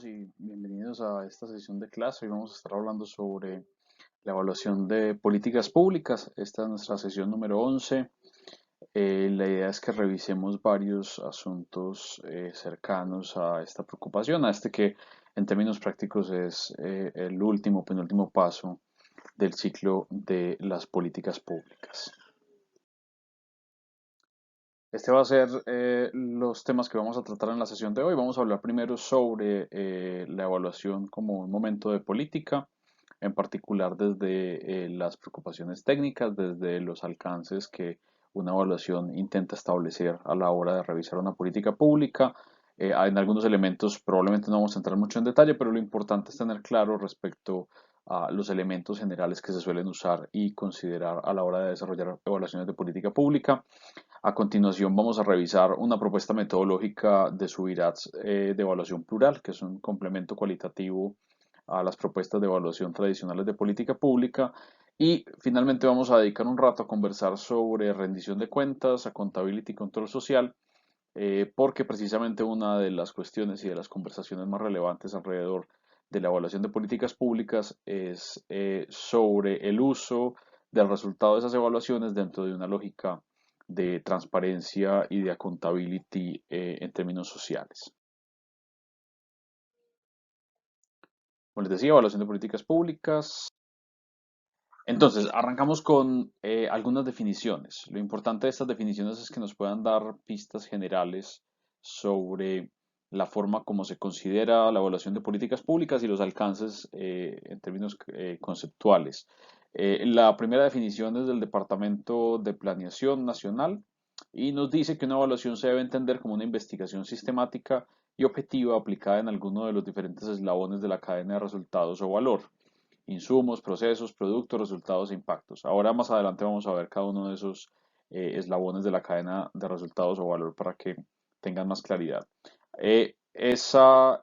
todos y bienvenidos a esta sesión de clase. Hoy vamos a estar hablando sobre la evaluación de políticas públicas. Esta es nuestra sesión número 11. La idea es que revisemos varios asuntos cercanos a esta preocupación, a este que en términos prácticos es el último, penúltimo paso del ciclo de las políticas públicas. Este va a ser los temas que vamos a tratar en la sesión de hoy. Vamos a hablar primero sobre la evaluación como un momento de política, en particular desde las preocupaciones técnicas, desde los alcances que una evaluación intenta establecer a la hora de revisar una política pública. En algunos elementos probablemente no vamos a entrar mucho en detalle, pero lo importante es tener claro respecto a los elementos generales que se suelen usar y considerar a la hora de desarrollar evaluaciones de política pública. A continuación vamos a revisar una propuesta metodológica de Subirats de evaluación plural, que es un complemento cualitativo a las propuestas de evaluación tradicionales de política pública. Y finalmente vamos a dedicar un rato a conversar sobre rendición de cuentas, accountability y control social, porque precisamente una de las cuestiones y de las conversaciones más relevantes alrededor de la evaluación de políticas públicas es sobre el uso del resultado de esas evaluaciones dentro de una lógica de transparencia y de accountability en términos sociales. Como les decía, evaluación de políticas públicas. Entonces, arrancamos con algunas definiciones. Lo importante de estas definiciones es que nos puedan dar pistas generales sobre la forma como se considera la evaluación de políticas públicas y los alcances en términos conceptuales. La primera definición es del Departamento de Planeación Nacional y nos dice que una evaluación se debe entender como una investigación sistemática y objetiva aplicada en alguno de los diferentes eslabones de la cadena de resultados o valor: insumos, procesos, productos, resultados e impactos. Ahora más adelante vamos a ver cada uno de esos eslabones de la cadena de resultados o valor para que tengan más claridad. Esa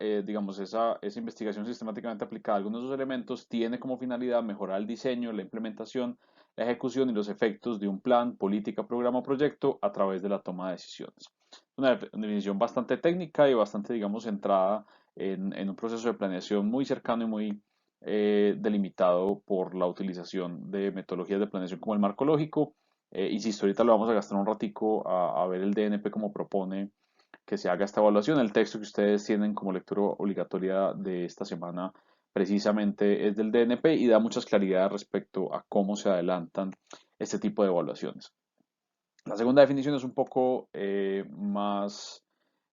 investigación sistemáticamente aplicada a algunos de esos elementos tiene como finalidad mejorar el diseño, la implementación, la ejecución y los efectos de un plan, política, programa o proyecto a través de la toma de decisiones. Una definición bastante técnica y bastante, digamos, centrada en un proceso de planeación muy cercano y muy delimitado por la utilización de metodologías de planeación como el marco lógico. Insisto, ahorita lo vamos a gastar un ratico a ver el DNP como propone que se haga esta evaluación. El texto que ustedes tienen como lectura obligatoria de esta semana precisamente es del DNP y da muchas claridades respecto a cómo se adelantan este tipo de evaluaciones. La segunda definición es un poco más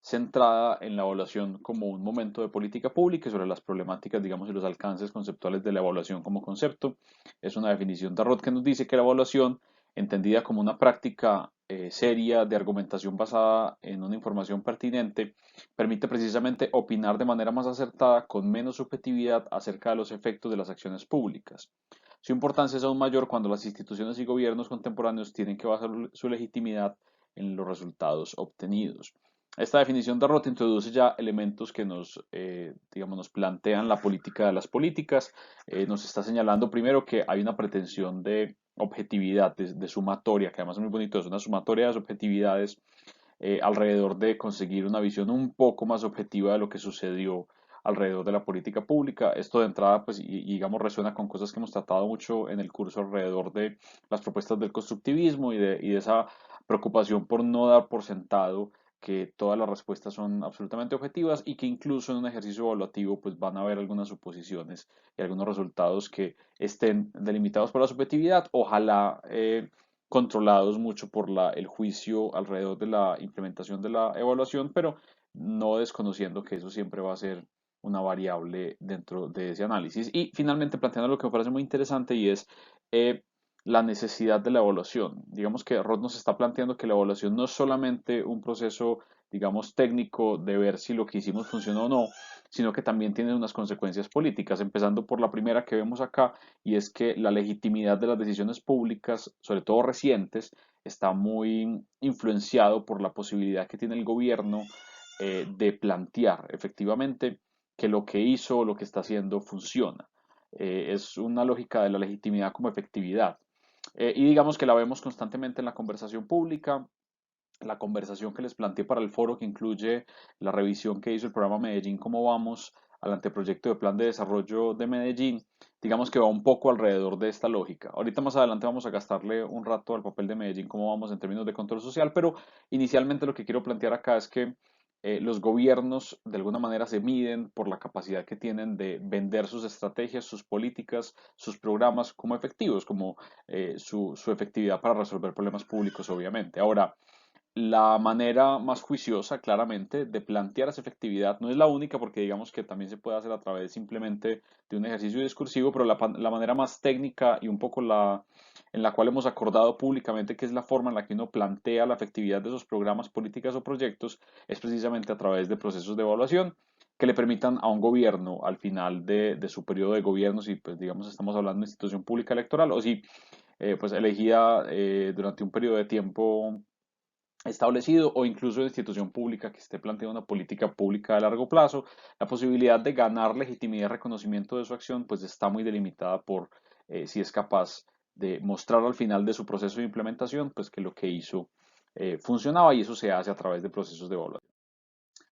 centrada en la evaluación como un momento de política pública y sobre las problemáticas, digamos, y los alcances conceptuales de la evaluación como concepto. Es una definición de Roth que nos dice que la evaluación, entendida como una práctica seria de argumentación basada en una información pertinente, permite precisamente opinar de manera más acertada, con menos subjetividad, acerca de los efectos de las acciones públicas. Su importancia es aún mayor cuando las instituciones y gobiernos contemporáneos tienen que basar su legitimidad en los resultados obtenidos. Esta definición de Roth introduce ya elementos que nos plantean la política de las políticas. Nos está señalando primero que hay una pretensión de objetividad, de sumatoria, que además es muy bonito, es una sumatoria de subjetividades alrededor de conseguir una visión un poco más objetiva de lo que sucedió alrededor de la política pública. Esto de entrada, pues, digamos, resuena con cosas que hemos tratado mucho en el curso alrededor de las propuestas del constructivismo y de esa preocupación por no dar por sentado que todas las respuestas son absolutamente objetivas y que incluso en un ejercicio evaluativo pues van a haber algunas suposiciones y algunos resultados que estén delimitados por la subjetividad, ojalá controlados mucho por el juicio alrededor de la implementación de la evaluación, pero no desconociendo que eso siempre va a ser una variable dentro de ese análisis. Y finalmente planteando lo que me parece muy interesante y es eh, la necesidad de la evaluación. Digamos que Roth nos está planteando que la evaluación no es solamente un proceso, digamos, técnico de ver si lo que hicimos funcionó o no, sino que también tiene unas consecuencias políticas, empezando por la primera que vemos acá, y es que la legitimidad de las decisiones públicas, sobre todo recientes, está muy influenciado por la posibilidad que tiene el gobierno de plantear efectivamente que lo que hizo o lo que está haciendo funciona. Es una lógica de la legitimidad como efectividad. Y digamos que la vemos constantemente en la conversación pública, la conversación que les planteé para el foro, que incluye la revisión que hizo el programa Medellín, ¿cómo vamos?, al anteproyecto de plan de desarrollo de Medellín, digamos que va un poco alrededor de esta lógica. Ahorita más adelante vamos a gastarle un rato al papel de Medellín, cómo vamos en términos de control social, pero inicialmente lo que quiero plantear acá es que los gobiernos de alguna manera se miden por la capacidad que tienen de vender sus estrategias, sus políticas, sus programas como efectivos, como su efectividad para resolver problemas públicos, obviamente. Ahora, la manera más juiciosa, claramente, de plantear esa efectividad no es la única, porque digamos que también se puede hacer a través simplemente de un ejercicio discursivo, pero la manera más técnica y un poco en la cual hemos acordado públicamente que es la forma en la que uno plantea la efectividad de esos programas, políticas o proyectos, es precisamente a través de procesos de evaluación que le permitan a un gobierno al final de su periodo de gobierno, si pues digamos estamos hablando de institución pública electoral o si pues elegida durante un periodo de tiempo establecido o incluso de institución pública que esté planteando una política pública a largo plazo, la posibilidad de ganar legitimidad y reconocimiento de su acción pues está muy delimitada por si es capaz de mostrar al final de su proceso de implementación pues que lo que hizo funcionaba, y eso se hace a través de procesos de evaluación.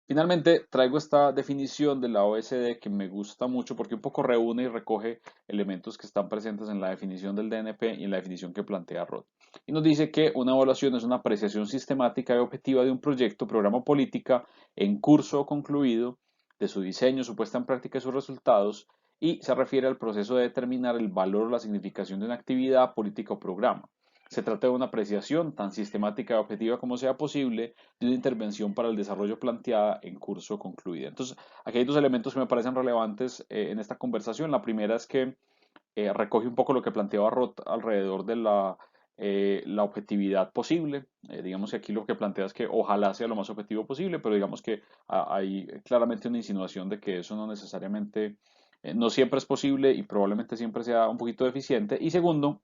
Finalmente, traigo esta definición de la OECD que me gusta mucho porque un poco reúne y recoge elementos que están presentes en la definición del DNP y en la definición que plantea Rod. Y nos dice que una evaluación es una apreciación sistemática y objetiva de un proyecto, programa o política en curso o concluido, de su diseño, su puesta en práctica y sus resultados, y se refiere al proceso de determinar el valor o la significación de una actividad, política o programa. Se trata de una apreciación tan sistemática y objetiva como sea posible de una intervención para el desarrollo planteada en curso concluida. Entonces, aquí hay dos elementos que me parecen relevantes en esta conversación. La primera es que recoge un poco lo que planteaba Roth alrededor de la objetividad posible. Digamos que aquí lo que plantea es que ojalá sea lo más objetivo posible, pero digamos que hay claramente una insinuación de que eso no necesariamente, no siempre es posible y probablemente siempre sea un poquito deficiente. Y segundo,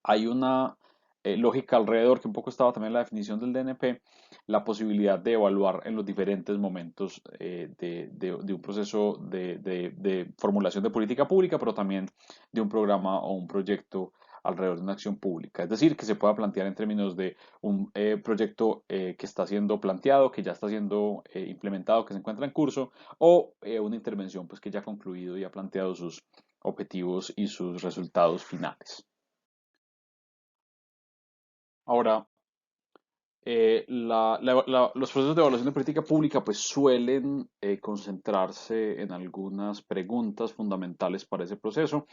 hay una lógica alrededor, que un poco estaba también en la definición del DNP, la posibilidad de evaluar en los diferentes momentos de un proceso de formulación de política pública, pero también de un programa o un proyecto alrededor de una acción pública. Es decir, que se pueda plantear en términos de un proyecto que está siendo planteado, que ya está siendo implementado, que se encuentra en curso, o una intervención pues, que ya ha concluido y ha planteado sus objetivos y sus resultados finales. Ahora, los procesos de evaluación de política pública pues suelen concentrarse en algunas preguntas fundamentales para ese proceso.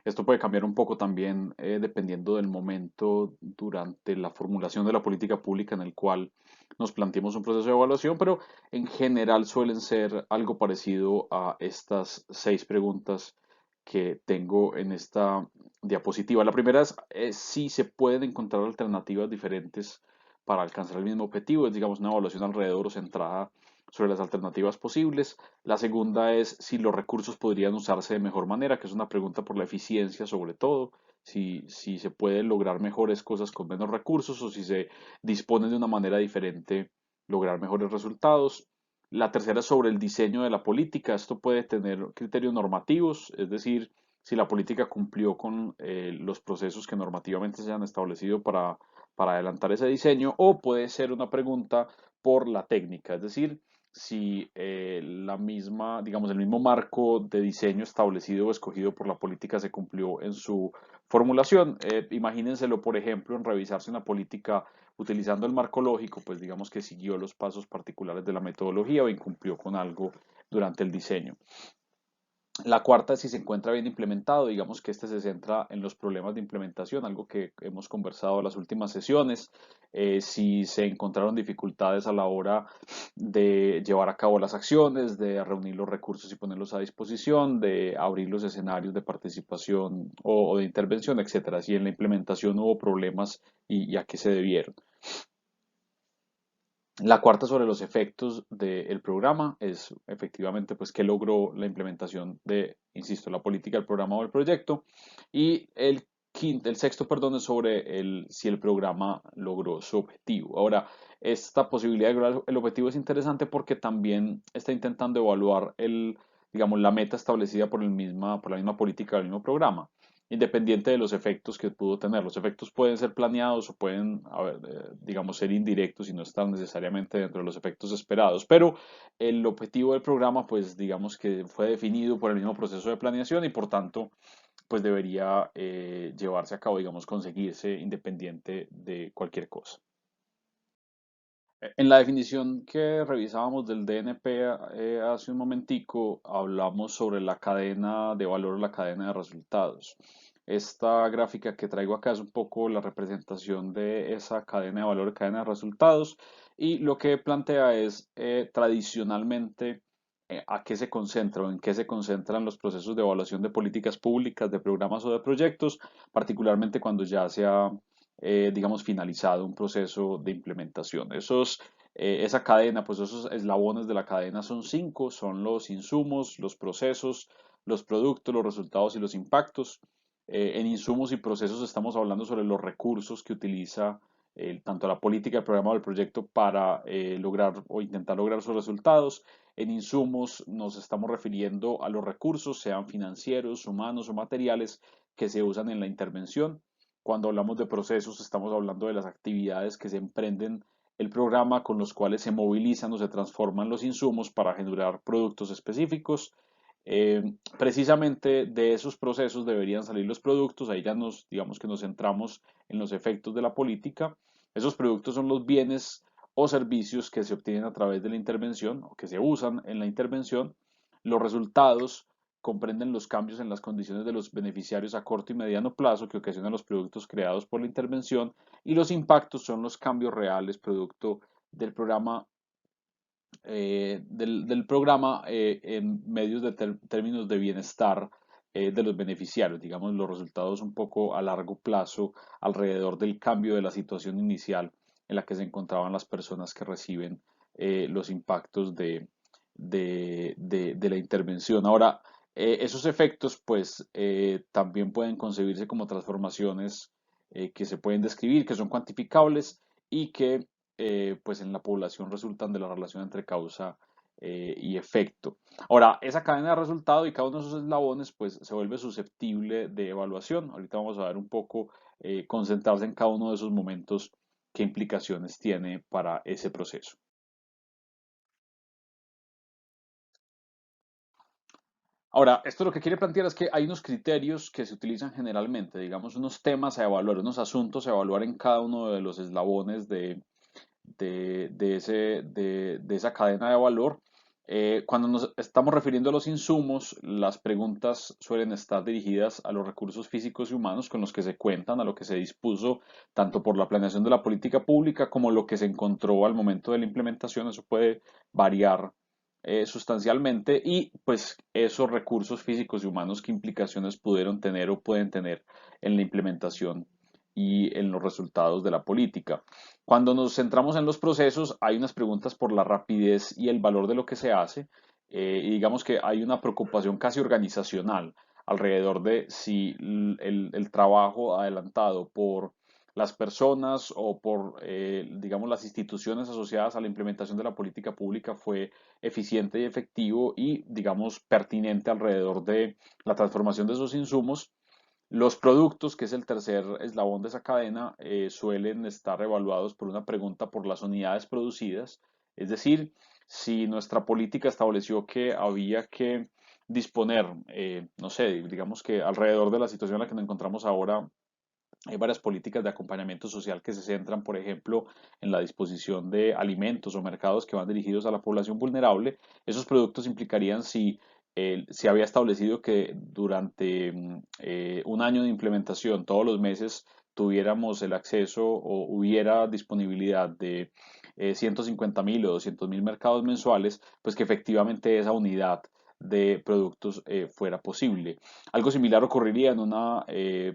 Esto puede cambiar un poco también dependiendo del momento durante la formulación de la política pública en el cual nos planteemos un proceso de evaluación, pero en general suelen ser algo parecido a estas 6 preguntas que tengo en esta diapositiva. La primera es si se pueden encontrar alternativas diferentes para alcanzar el mismo objetivo, es digamos una evaluación alrededor o centrada sobre las alternativas posibles. La segunda es si los recursos podrían usarse de mejor manera, que es una pregunta por la eficiencia sobre todo, si se pueden lograr mejores cosas con menos recursos o si se dispone de una manera diferente lograr mejores resultados. La tercera es sobre el diseño de la política. Esto puede tener criterios normativos, es decir, si la política cumplió con los procesos que normativamente se han establecido para adelantar ese diseño, o puede ser una pregunta por la técnica, es decir, si la misma, digamos, el mismo marco de diseño establecido o escogido por la política se cumplió en su formulación. Imagínenselo, por ejemplo, en revisarse una política utilizando el marco lógico, pues digamos que siguió los pasos particulares de la metodología o incumplió con algo durante el diseño. La cuarta es si se encuentra bien implementado, digamos que este se centra en los problemas de implementación, algo que hemos conversado en las últimas sesiones, si se encontraron dificultades a la hora de llevar a cabo las acciones, de reunir los recursos y ponerlos a disposición, de abrir los escenarios de participación o de intervención, etcétera, si en la implementación hubo problemas y a qué se debieron. La cuarta sobre los efectos del programa es efectivamente pues qué logró la implementación de, insisto, la política, el programa o el proyecto. Y el sexto, perdón, es sobre si el programa logró su objetivo. Ahora, esta posibilidad de lograr el objetivo es interesante porque también está intentando evaluar digamos, la meta establecida por la misma política, el mismo programa. independiente de los efectos que pudo tener. Los efectos pueden ser planeados o pueden, digamos, ser indirectos y no estar necesariamente dentro de los efectos esperados, pero el objetivo del programa, pues digamos que fue definido por el mismo proceso de planeación y por tanto, pues debería llevarse a cabo, digamos, conseguirse independiente de cualquier cosa. En la definición que revisábamos del DNP hace un momentico, hablamos sobre la cadena de valor, la cadena de resultados. Esta gráfica que traigo acá es un poco la representación de esa cadena de valor, cadena de resultados, y lo que plantea es tradicionalmente a qué se concentra o en qué se concentran los procesos de evaluación de políticas públicas, de programas o de proyectos, particularmente cuando ya se ha digamos, finalizado un proceso de implementación. Esa cadena, pues esos eslabones de la cadena son cinco, son los insumos, los procesos, los productos, los resultados y los impactos. En insumos y procesos estamos hablando sobre los recursos que utiliza tanto la política, el programa o el proyecto para lograr o intentar lograr sus resultados. En insumos nos estamos refiriendo a los recursos, sean financieros, humanos o materiales, que se usan en la intervención. Cuando hablamos de procesos, estamos hablando de las actividades que se emprenden el programa con los cuales se movilizan o se transforman los insumos para generar productos específicos. Precisamente de esos procesos deberían salir los productos, ahí ya digamos que nos centramos en los efectos de la política. Esos productos son los bienes o servicios que se obtienen a través de la intervención o que se usan en la intervención. Los resultados comprenden los cambios en las condiciones de los beneficiarios a corto y mediano plazo que ocasionan los productos creados por la intervención, y los impactos son los cambios reales producto del programa del programa en medios de términos de bienestar de los beneficiarios, digamos, los resultados un poco a largo plazo alrededor del cambio de la situación inicial en la que se encontraban las personas que reciben los impactos de la intervención. Ahora, esos efectos pues también pueden concebirse como transformaciones que se pueden describir, que son cuantificables y que pues en la población resultan de la relación entre causa y efecto. Ahora, esa cadena de resultado y cada uno de esos eslabones pues se vuelve susceptible de evaluación. Ahorita vamos a ver un poco, concentrarse en cada uno de esos momentos, qué implicaciones tiene para ese proceso. Ahora, esto lo que quiere plantear es que hay unos criterios que se utilizan generalmente, digamos, unos temas a evaluar, unos asuntos a evaluar en cada uno de los eslabones de esa cadena de valor. Cuando nos estamos refiriendo a los insumos, las preguntas suelen estar dirigidas a los recursos físicos y humanos con los que se cuentan, a lo que se dispuso tanto por la planeación de la política pública como lo que se encontró al momento de la implementación. Eso puede variar sustancialmente, y pues esos recursos físicos y humanos, qué implicaciones pudieron tener o pueden tener en la implementación y en los resultados de la política. Cuando nos centramos en los procesos, hay unas preguntas por la rapidez y el valor de lo que se hace, y digamos que hay una preocupación casi organizacional alrededor de si el trabajo adelantado por las personas o por, digamos, las instituciones asociadas a la implementación de la política pública fue eficiente y efectivo y, digamos, pertinente alrededor de la transformación de esos insumos. Los productos, que es el tercer eslabón de esa cadena, suelen estar evaluados por una pregunta por las unidades producidas, es decir, si nuestra política estableció que había que disponer, no sé, digamos que alrededor de la situación en la que nos encontramos ahora, hay varias políticas de acompañamiento social que se centran, por ejemplo, en la disposición de alimentos o mercados que van dirigidos a la población vulnerable. Esos productos implicarían si se había establecido que durante un año de implementación, todos los meses, tuviéramos el acceso o hubiera disponibilidad de 150.000 o 200.000 mercados mensuales, pues que efectivamente esa unidad de productos fuera posible. Algo similar ocurriría en una,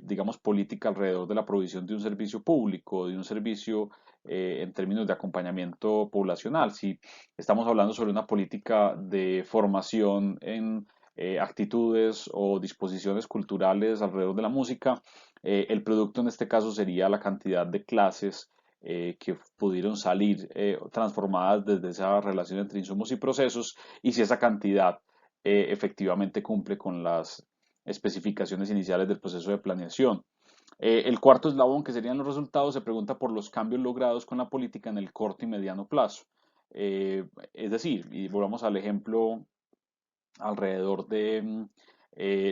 digamos, política alrededor de la provisión de un servicio público, de un servicio en términos de acompañamiento poblacional. Si estamos hablando sobre una política de formación en actitudes o disposiciones culturales alrededor de la música, el producto en este caso sería la cantidad de clases que pudieron salir transformadas desde esa relación entre insumos y procesos, y si esa cantidad efectivamente cumple con las especificaciones iniciales del proceso de planeación. El cuarto eslabón, que serían los resultados, se pregunta por los cambios logrados con la política en el corto y mediano plazo. Es decir, y volvamos al ejemplo alrededor de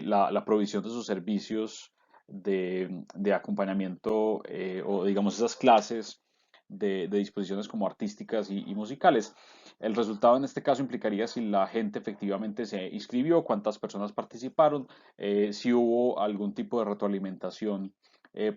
la provisión de sus servicios de acompañamiento o digamos esas clases de disposiciones como artísticas y musicales. El resultado en este caso implicaría si la gente efectivamente se inscribió, cuántas personas participaron, si hubo algún tipo de retroalimentación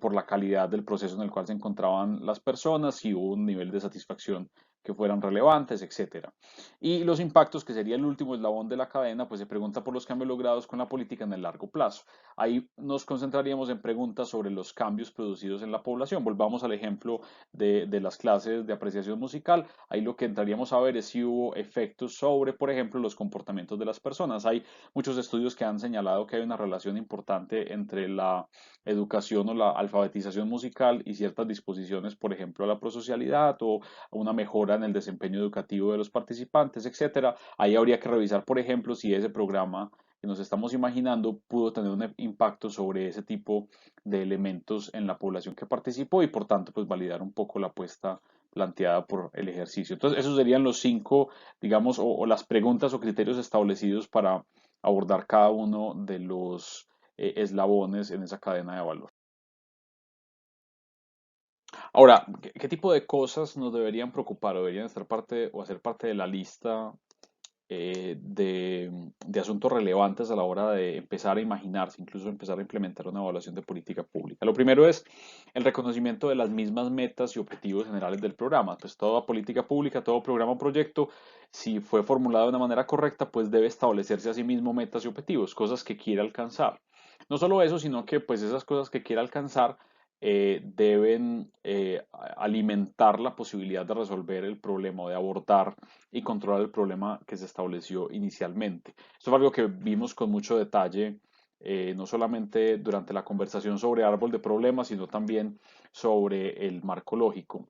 por la calidad del proceso en el cual se encontraban las personas, si hubo un nivel de satisfacción que fueran relevantes, etcétera. Y los impactos, que sería el último eslabón de la cadena, pues se pregunta por los cambios logrados con la política en el largo plazo. Ahí nos concentraríamos en preguntas sobre los cambios producidos en la población. Volvamos al ejemplo de las clases de apreciación musical. Ahí lo que entraríamos a ver es si hubo efectos sobre, por ejemplo, los comportamientos de las personas. Hay muchos estudios que han señalado que hay una relación importante entre la educación o la alfabetización musical y ciertas disposiciones, por ejemplo, a la prosocialidad o a una mejora en el desempeño educativo de los participantes, etcétera. Ahí habría que revisar, por ejemplo, si ese programa que nos estamos imaginando pudo tener un impacto sobre ese tipo de elementos en la población que participó y por tanto pues validar un poco la apuesta planteada por el ejercicio. Entonces esos serían los cinco, digamos, o las preguntas o criterios establecidos para abordar cada uno de los eslabones en esa cadena de valor. Ahora, ¿qué tipo de cosas nos deberían preocupar o deberían estar parte o hacer parte de la lista de asuntos relevantes a la hora de empezar a imaginarse, incluso empezar a implementar una evaluación de política pública? Lo primero es el reconocimiento de las mismas metas y objetivos generales del programa. Pues toda política pública, todo programa o proyecto, si fue formulado de una manera correcta, pues debe establecerse a sí mismo metas y objetivos, cosas que quiere alcanzar. No solo eso, sino que pues esas cosas que quiere alcanzar deben alimentar la posibilidad de resolver el problema, o de abordar y controlar el problema que se estableció inicialmente. Esto es algo que vimos con mucho detalle, no solamente durante la conversación sobre árbol de problemas, sino también sobre el marco lógico.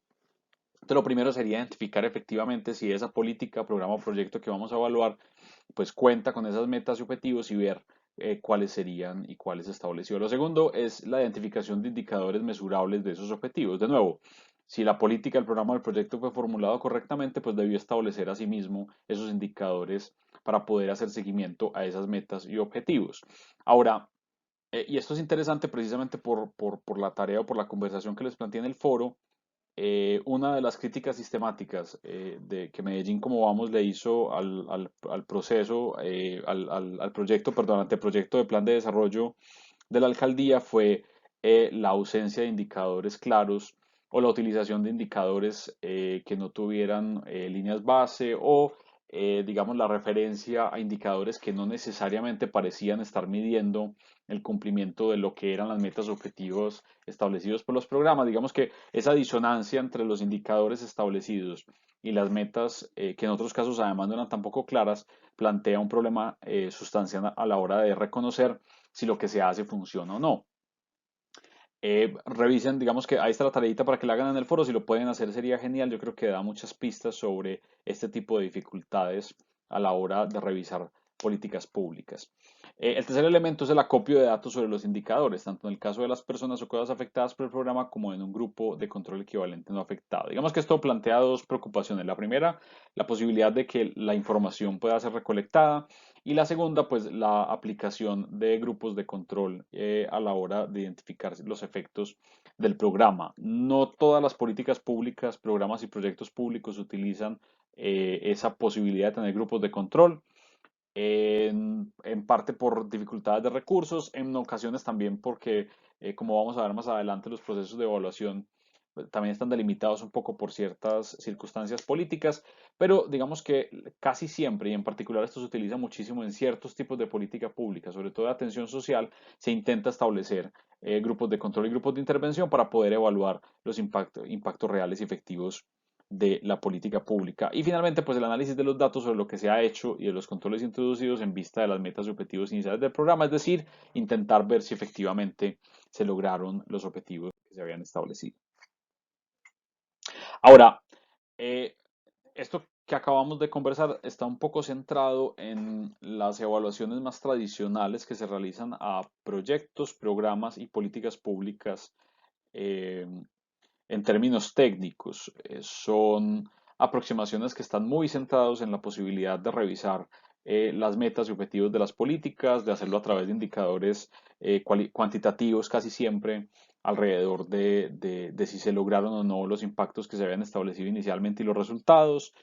Entonces, lo primero sería identificar efectivamente si esa política, programa o proyecto que vamos a evaluar, pues cuenta con esas metas y objetivos y ver cuáles serían y cuáles estableció. Lo segundo es la identificación de indicadores mesurables de esos objetivos. De nuevo, si la política, el programa o el proyecto fue formulado correctamente, pues debió establecer a sí mismo esos indicadores para poder hacer seguimiento a esas metas y objetivos. Ahora, y esto es interesante precisamente por la tarea o por la conversación que les planteé en el foro. Una de las críticas sistemáticas de que Medellín, como vamos, le hizo al proceso, al proyecto, perdón, anteproyecto de plan de desarrollo de la alcaldía fue la ausencia de indicadores claros o la utilización de indicadores que no tuvieran líneas base o, digamos, la referencia a indicadores que no necesariamente parecían estar midiendo el cumplimiento de lo que eran las metas objetivos establecidos por los programas. Digamos que esa disonancia entre los indicadores establecidos y las metas, que en otros casos además no eran tampoco claras, plantea un problema sustancial a la hora de reconocer si lo que se hace funciona o no. Revisen, digamos que ahí está la tareita para que la hagan en el foro, si lo pueden hacer sería genial, yo creo que da muchas pistas sobre este tipo de dificultades a la hora de revisar políticas públicas. El tercer elemento es el acopio de datos sobre los indicadores, tanto en el caso de las personas o cosas afectadas por el programa como en un grupo de control equivalente no afectado. Digamos que esto plantea dos preocupaciones. La primera, la posibilidad de que la información pueda ser recolectada y la segunda, pues la aplicación de grupos de control a la hora de identificar los efectos del programa. No todas las políticas públicas, programas y proyectos públicos utilizan esa posibilidad de tener grupos de control en parte por dificultades de recursos, en ocasiones también porque, como vamos a ver más adelante, los procesos de evaluación también están delimitados un poco por ciertas circunstancias políticas, pero digamos que casi siempre, y en particular esto se utiliza muchísimo en ciertos tipos de política pública, sobre todo de atención social, se intenta establecer grupos de control y grupos de intervención para poder evaluar los impactos reales y efectivos de la política pública. Y finalmente, pues el análisis de los datos sobre lo que se ha hecho y de los controles introducidos en vista de las metas y objetivos iniciales del programa, es decir, intentar ver si efectivamente se lograron los objetivos que se habían establecido. Ahora, eh, ¿esto que acabamos de conversar está un poco centrado en las evaluaciones más tradicionales que se realizan a proyectos, programas y políticas públicas eh, en términos técnicos. Son aproximaciones que están muy centrados en la posibilidad de revisar las metas y objetivos de las políticas, de hacerlo a través de indicadores cuantitativos casi siempre alrededor de si se lograron o no los impactos que se habían establecido inicialmente y los resultados.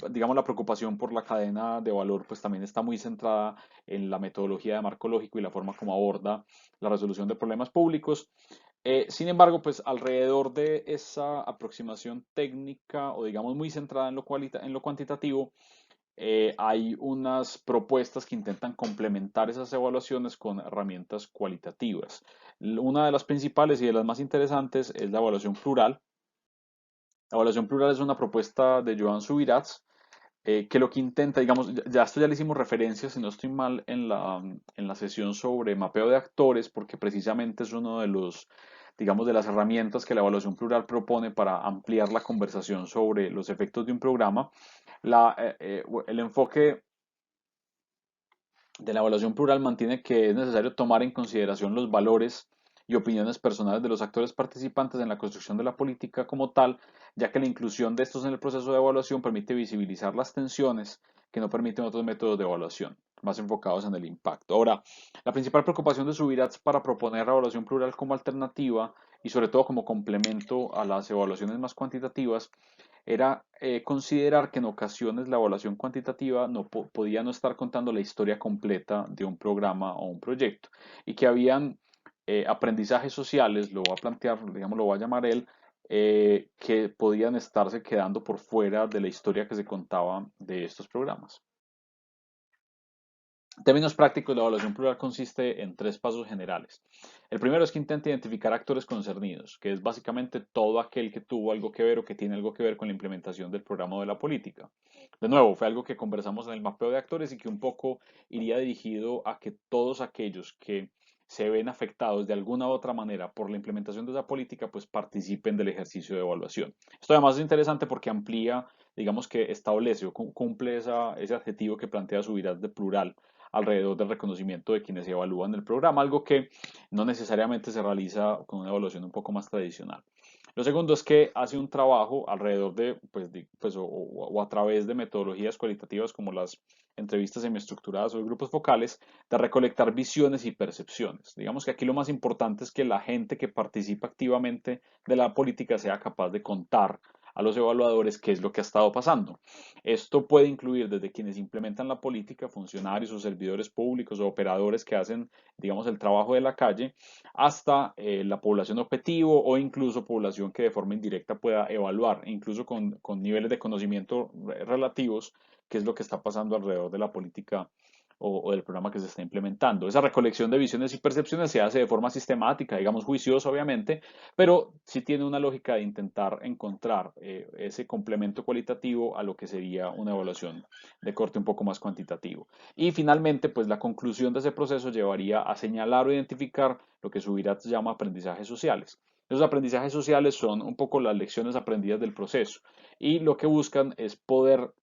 Digamos, la preocupación por la cadena de valor pues también está muy centrada en la metodología de marco lógico y la forma como aborda la resolución de problemas públicos. Sin embargo, pues alrededor de esa aproximación técnica o digamos muy centrada en lo cuantitativo, hay unas propuestas que intentan complementar esas evaluaciones con herramientas cualitativas. Una de las principales y de las más interesantes es la evaluación plural. La evaluación plural es una propuesta de Joan Subirats que lo que intenta, digamos, ya esto ya le hicimos referencia, si no estoy mal, en la sesión sobre mapeo de actores, porque precisamente es uno de los, digamos, de las herramientas que la evaluación plural propone para ampliar la conversación sobre los efectos de un programa. El enfoque de la evaluación plural mantiene que es necesario tomar en consideración los valores y opiniones personales de los actores participantes en la construcción de la política como tal, ya que la inclusión de estos en el proceso de evaluación permite visibilizar las tensiones que no permiten otros métodos de evaluación, más enfocados en el impacto. Ahora, la principal preocupación de Subirats para proponer la evaluación plural como alternativa y sobre todo como complemento a las evaluaciones más cuantitativas era considerar que en ocasiones la evaluación cuantitativa no podía no estar contando la historia completa de un programa o un proyecto y que habían aprendizajes sociales, lo va a plantear, digamos, lo va a llamar él, que podían estarse quedando por fuera de la historia que se contaba de estos programas. En términos prácticos, la evaluación plural consiste en tres pasos generales. El primero es que intenta identificar actores concernidos, que es básicamente todo aquel que tuvo algo que ver o que tiene algo que ver con la implementación del programa o de la política. De nuevo, fue algo que conversamos en el mapeo de actores y que un poco iría dirigido a que todos aquellos que se ven afectados de alguna u otra manera por la implementación de esa política, pues participen del ejercicio de evaluación. Esto además es interesante porque amplía, digamos que establece o cumple ese adjetivo que plantea Subirats de plural alrededor del reconocimiento de quienes evalúan el programa, algo que no necesariamente se realiza con una evaluación un poco más tradicional. Lo segundo es que hace un trabajo alrededor o a través de metodologías cualitativas como las entrevistas semiestructuradas o grupos focales, de recolectar visiones y percepciones. Digamos que aquí lo más importante es que la gente que participa activamente de la política sea capaz de contar a los evaluadores qué es lo que ha estado pasando. Esto puede incluir desde quienes implementan la política, funcionarios o servidores públicos o operadores que hacen, digamos, el trabajo de la calle, hasta la población objetivo o incluso población que de forma indirecta pueda evaluar, incluso con niveles de conocimiento relativos, qué es lo que está pasando alrededor de la política o del programa que se está implementando. Esa recolección de visiones y percepciones se hace de forma sistemática, digamos juiciosa obviamente, pero sí tiene una lógica de intentar encontrar ese complemento cualitativo a lo que sería una evaluación de corte un poco más cuantitativo. Y finalmente, pues la conclusión de ese proceso llevaría a señalar o identificar lo que Subirats llama aprendizajes sociales. Los aprendizajes sociales son un poco las lecciones aprendidas del proceso y lo que buscan es poder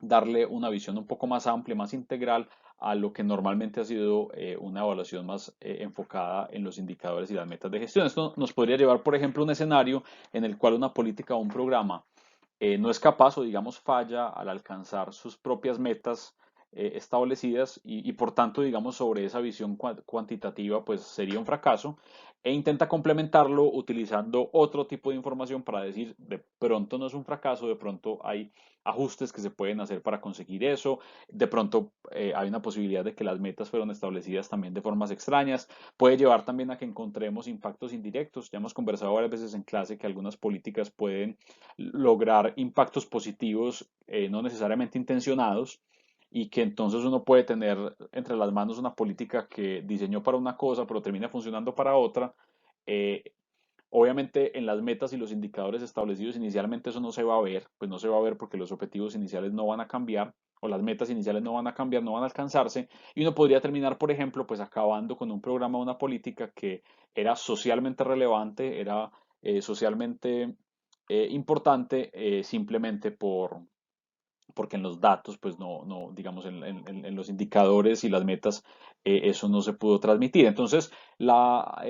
darle una visión un poco más amplia, más integral a lo que normalmente ha sido una evaluación más enfocada en los indicadores y las metas de gestión. Esto nos podría llevar, por ejemplo, a un escenario en el cual una política o un programa no es capaz o digamos falla al alcanzar sus propias metas establecidas y por tanto digamos sobre esa visión cuantitativa pues sería un fracaso e intenta complementarlo utilizando otro tipo de información para decir de pronto no es un fracaso, de pronto hay ajustes que se pueden hacer para conseguir eso, de pronto hay una posibilidad de que las metas fueron establecidas también de formas extrañas, puede llevar también a que encontremos impactos indirectos, ya hemos conversado varias veces en clase que algunas políticas pueden lograr impactos positivos no necesariamente intencionados y que entonces uno puede tener entre las manos una política que diseñó para una cosa pero termina funcionando para otra. Eh, Obviamente en las metas y los indicadores establecidos inicialmente eso no se va a ver, pues no se va a ver porque los objetivos iniciales no van a cambiar o las metas iniciales no van a cambiar, no van a alcanzarse y uno podría terminar, por ejemplo, pues acabando con un programa o una política que era socialmente relevante, era socialmente importante simplemente porque en los datos, pues no digamos, en los indicadores y las metas, eso no se pudo transmitir. Entonces, la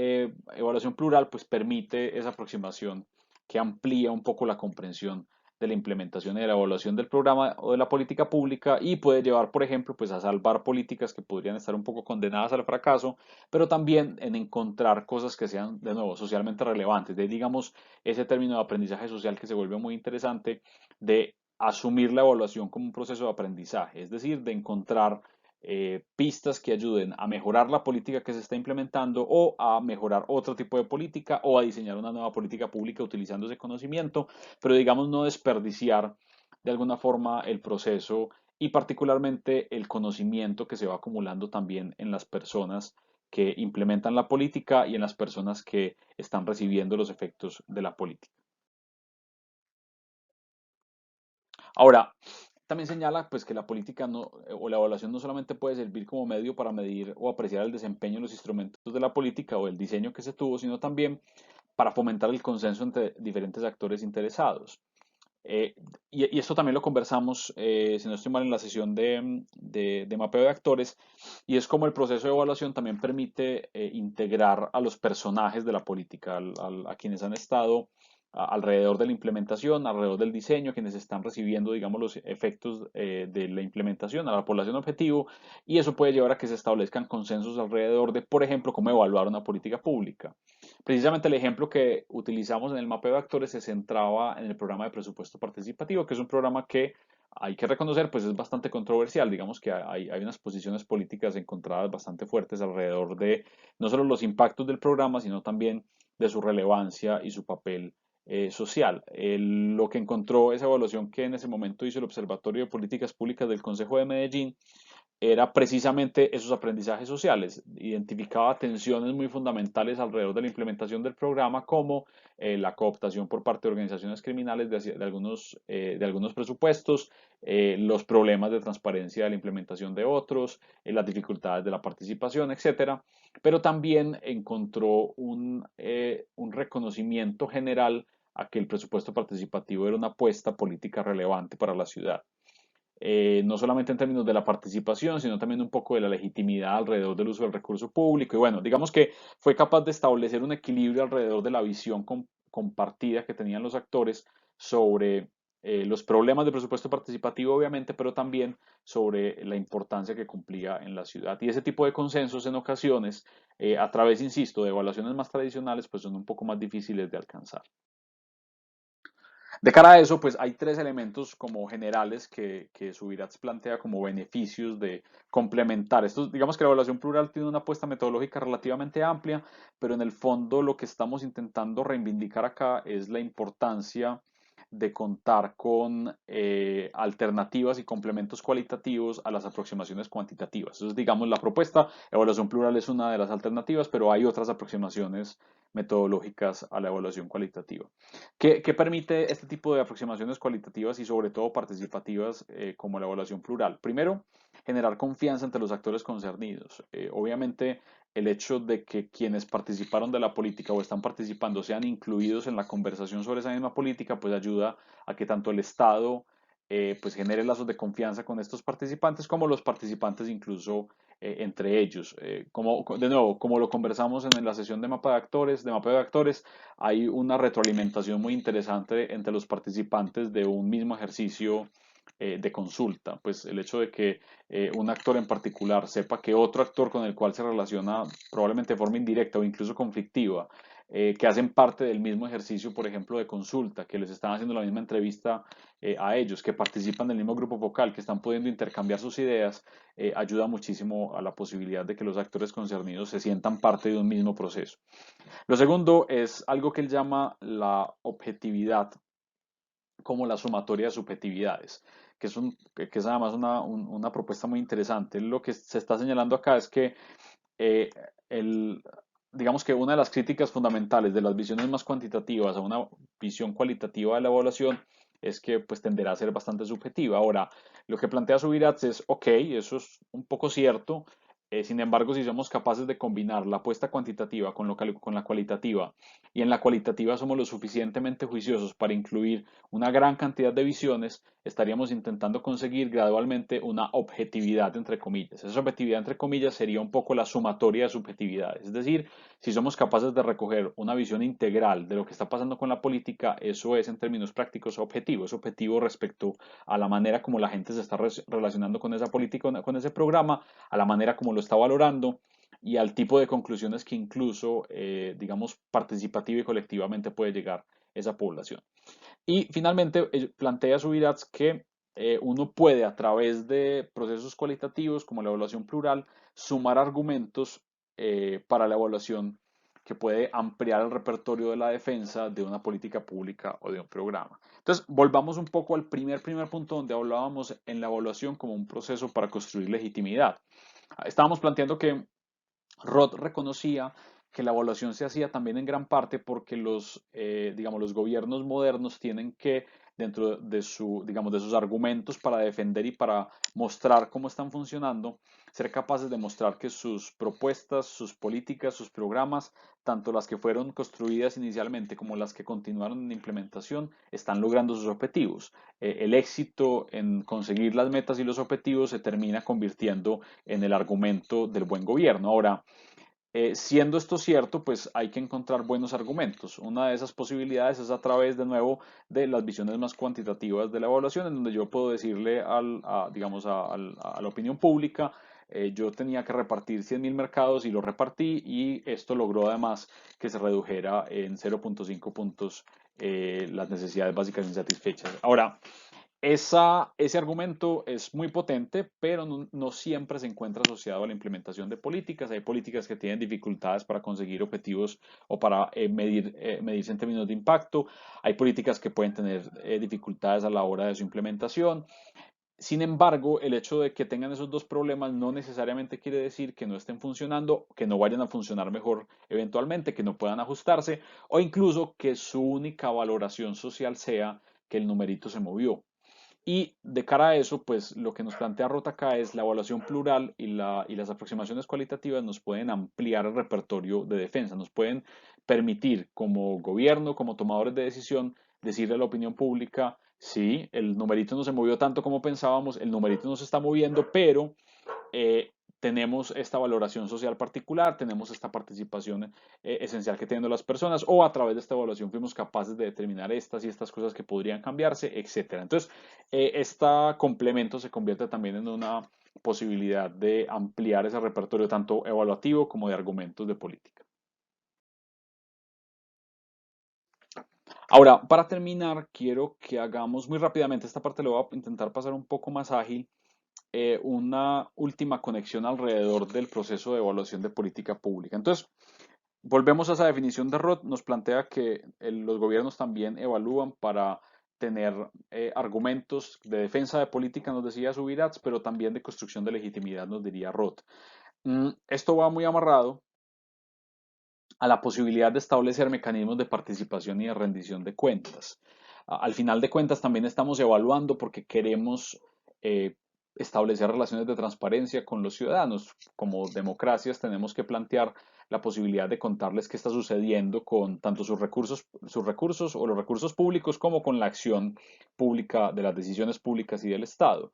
evaluación plural, pues permite esa aproximación que amplía un poco la comprensión de la implementación y de la evaluación del programa o de la política pública y puede llevar, por ejemplo, pues a salvar políticas que podrían estar un poco condenadas al fracaso, pero también en encontrar cosas que sean, de nuevo, socialmente relevantes. De, digamos, ese término de aprendizaje social que se vuelve muy interesante, de asumir la evaluación como un proceso de aprendizaje, es decir, de encontrar pistas que ayuden a mejorar la política que se está implementando o a mejorar otro tipo de política o a diseñar una nueva política pública utilizando ese conocimiento, pero digamos no desperdiciar de alguna forma el proceso y particularmente el conocimiento que se va acumulando también en las personas que implementan la política y en las personas que están recibiendo los efectos de la política. Ahora, también señala pues, que la política o la evaluación no solamente puede servir como medio para medir o apreciar el desempeño de los instrumentos de la política o el diseño que se tuvo, sino también para fomentar el consenso entre diferentes actores interesados. Eh, y esto también lo conversamos, si no estoy mal, en la sesión de mapeo de actores, y es como el proceso de evaluación también permite integrar a los personajes de la política, a quienes han estado alrededor de la implementación, alrededor del diseño, quienes están recibiendo, digamos, los efectos de la implementación a la población objetivo, y eso puede llevar a que se establezcan consensos alrededor de, por ejemplo, cómo evaluar una política pública. Precisamente el ejemplo que utilizamos en el mapeo de actores se centraba en el programa de presupuesto participativo, que es un programa que hay que reconocer, pues es bastante controversial. Digamos que hay unas posiciones políticas encontradas bastante fuertes alrededor de no solo los impactos del programa, sino también de su relevancia y su papel social. Lo que encontró esa evaluación que en ese momento hizo el Observatorio de Políticas Públicas del Consejo de Medellín era precisamente esos aprendizajes sociales. Identificaba tensiones muy fundamentales alrededor de la implementación del programa, como la cooptación por parte de organizaciones criminales de algunos presupuestos, los problemas de transparencia de la implementación de otros, las dificultades de la participación, etcétera. Pero también encontró un reconocimiento general a que el presupuesto participativo era una apuesta política relevante para la ciudad, no solamente en términos de la participación, sino también un poco de la legitimidad alrededor del uso del recurso público. Y bueno, digamos que fue capaz de establecer un equilibrio alrededor de la visión compartida que tenían los actores sobre los problemas de presupuesto participativo, obviamente, pero también sobre la importancia que cumplía en la ciudad. Y ese tipo de consensos en ocasiones, a través, insisto, de evaluaciones más tradicionales, pues son un poco más difíciles de alcanzar. De cara a eso, pues hay tres elementos como generales que Subirats plantea como beneficios de complementar. Esto, digamos que la evaluación plural tiene una apuesta metodológica relativamente amplia, pero en el fondo lo que estamos intentando reivindicar acá es la importancia de contar con alternativas y complementos cualitativos a las aproximaciones cuantitativas. Entonces, digamos, la propuesta, evaluación plural es una de las alternativas, pero hay otras aproximaciones metodológicas a la evaluación cualitativa. ¿Qué permite este tipo de aproximaciones cualitativas y sobre todo participativas como la evaluación plural? Primero, generar confianza entre los actores concernidos. Obviamente, el hecho de que quienes participaron de la política o están participando sean incluidos en la conversación sobre esa misma política, pues ayuda a que tanto el Estado pues genere lazos de confianza con estos participantes, como los participantes incluso entre ellos. De nuevo, como lo conversamos en la sesión de mapeo de actores, hay una retroalimentación muy interesante entre los participantes de un mismo ejercicio de consulta. Pues el hecho de que un actor en particular sepa que otro actor con el cual se relaciona probablemente de forma indirecta o incluso conflictiva, que hacen parte del mismo ejercicio, por ejemplo, de consulta, que les están haciendo la misma entrevista a ellos, que participan del mismo grupo vocal, que están pudiendo intercambiar sus ideas, ayuda muchísimo a la posibilidad de que los actores concernidos se sientan parte de un mismo proceso. Lo segundo es algo que él llama la objetividad como la sumatoria de subjetividades, que es además una propuesta muy interesante. Lo que se está señalando acá es que eh, el, digamos que una de las críticas fundamentales de las visiones más cuantitativas a una visión cualitativa de la evaluación es que pues tenderá a ser bastante subjetiva. Ahora, lo que plantea Subirats es, ok, eso es un poco cierto, Sin embargo, si somos capaces de combinar la apuesta cuantitativa con la cualitativa, y en la cualitativa somos lo suficientemente juiciosos para incluir una gran cantidad de visiones, estaríamos intentando conseguir gradualmente una objetividad entre comillas. Esa objetividad entre comillas sería un poco la sumatoria de subjetividades. Es decir, si somos capaces de recoger una visión integral de lo que está pasando con la política, eso es en términos prácticos objetivo. Es objetivo respecto a la manera como la gente se está relacionando con esa política, con ese programa, a la manera como lo está valorando y al tipo de conclusiones que incluso, digamos, participativa y colectivamente puede llegar esa población. Y finalmente plantea Subirats que uno puede a través de procesos cualitativos como la evaluación plural sumar argumentos para la evaluación que puede ampliar el repertorio de la defensa de una política pública o de un programa. Entonces, volvamos un poco al primer punto donde hablábamos en la evaluación como un proceso para construir legitimidad. Estábamos planteando que Roth reconocía que la evaluación se hacía también en gran parte porque digamos, los gobiernos modernos tienen que, dentro de digamos, de sus argumentos para defender y para mostrar cómo están funcionando, ser capaces de mostrar que sus propuestas, sus políticas, sus programas, tanto las que fueron construidas inicialmente como las que continuaron en implementación, están logrando sus objetivos. El éxito en conseguir las metas y los objetivos se termina convirtiendo en el argumento del buen gobierno. Ahora, siendo esto cierto, pues hay que encontrar buenos argumentos. Una de esas posibilidades es a través, de nuevo, de las visiones más cuantitativas de la evaluación, en donde yo puedo decirle digamos, a la opinión pública, yo tenía que repartir 100.000 mercados y lo repartí y esto logró además que se redujera en 0.5 puntos las necesidades básicas insatisfechas. Ahora, ese argumento es muy potente, pero no siempre se encuentra asociado a la implementación de políticas. Hay políticas que tienen dificultades para conseguir objetivos o para medirse en términos de impacto. Hay políticas que pueden tener dificultades a la hora de su implementación. Sin embargo, el hecho de que tengan esos dos problemas no necesariamente quiere decir que no estén funcionando, que no vayan a funcionar mejor eventualmente, que no puedan ajustarse o incluso que su única valoración social sea que el numerito se movió. Y de cara a eso, pues lo que nos plantea Rotacá es la evaluación plural y las aproximaciones cualitativas nos pueden ampliar el repertorio de defensa, nos pueden permitir como gobierno, como tomadores de decisión, decirle a la opinión pública, sí, el numerito no se movió tanto como pensábamos, el numerito no se está moviendo, pero eh, tenemos esta valoración social particular, tenemos esta participación esencial que tienen las personas, o a través de esta evaluación fuimos capaces de determinar estas y estas cosas que podrían cambiarse, etcétera. Entonces, este complemento se convierte también en una posibilidad de ampliar ese repertorio tanto evaluativo como de argumentos de política. Ahora, para terminar, quiero que hagamos muy rápidamente, esta parte lo voy a intentar pasar un poco más ágil, una última conexión alrededor del proceso de evaluación de política pública. Entonces, volvemos a esa definición de Roth, nos plantea que los gobiernos también evalúan para tener argumentos de defensa de política, nos decía Subirats, pero también de construcción de legitimidad, nos diría Roth. Esto va muy amarrado a la posibilidad de establecer mecanismos de participación y de rendición de cuentas. Al final de cuentas, también estamos evaluando porque queremos establecer relaciones de transparencia con los ciudadanos. Como democracias tenemos que plantear la posibilidad de contarles qué está sucediendo con tanto sus recursos o los recursos públicos como con la acción pública de las decisiones públicas y del Estado.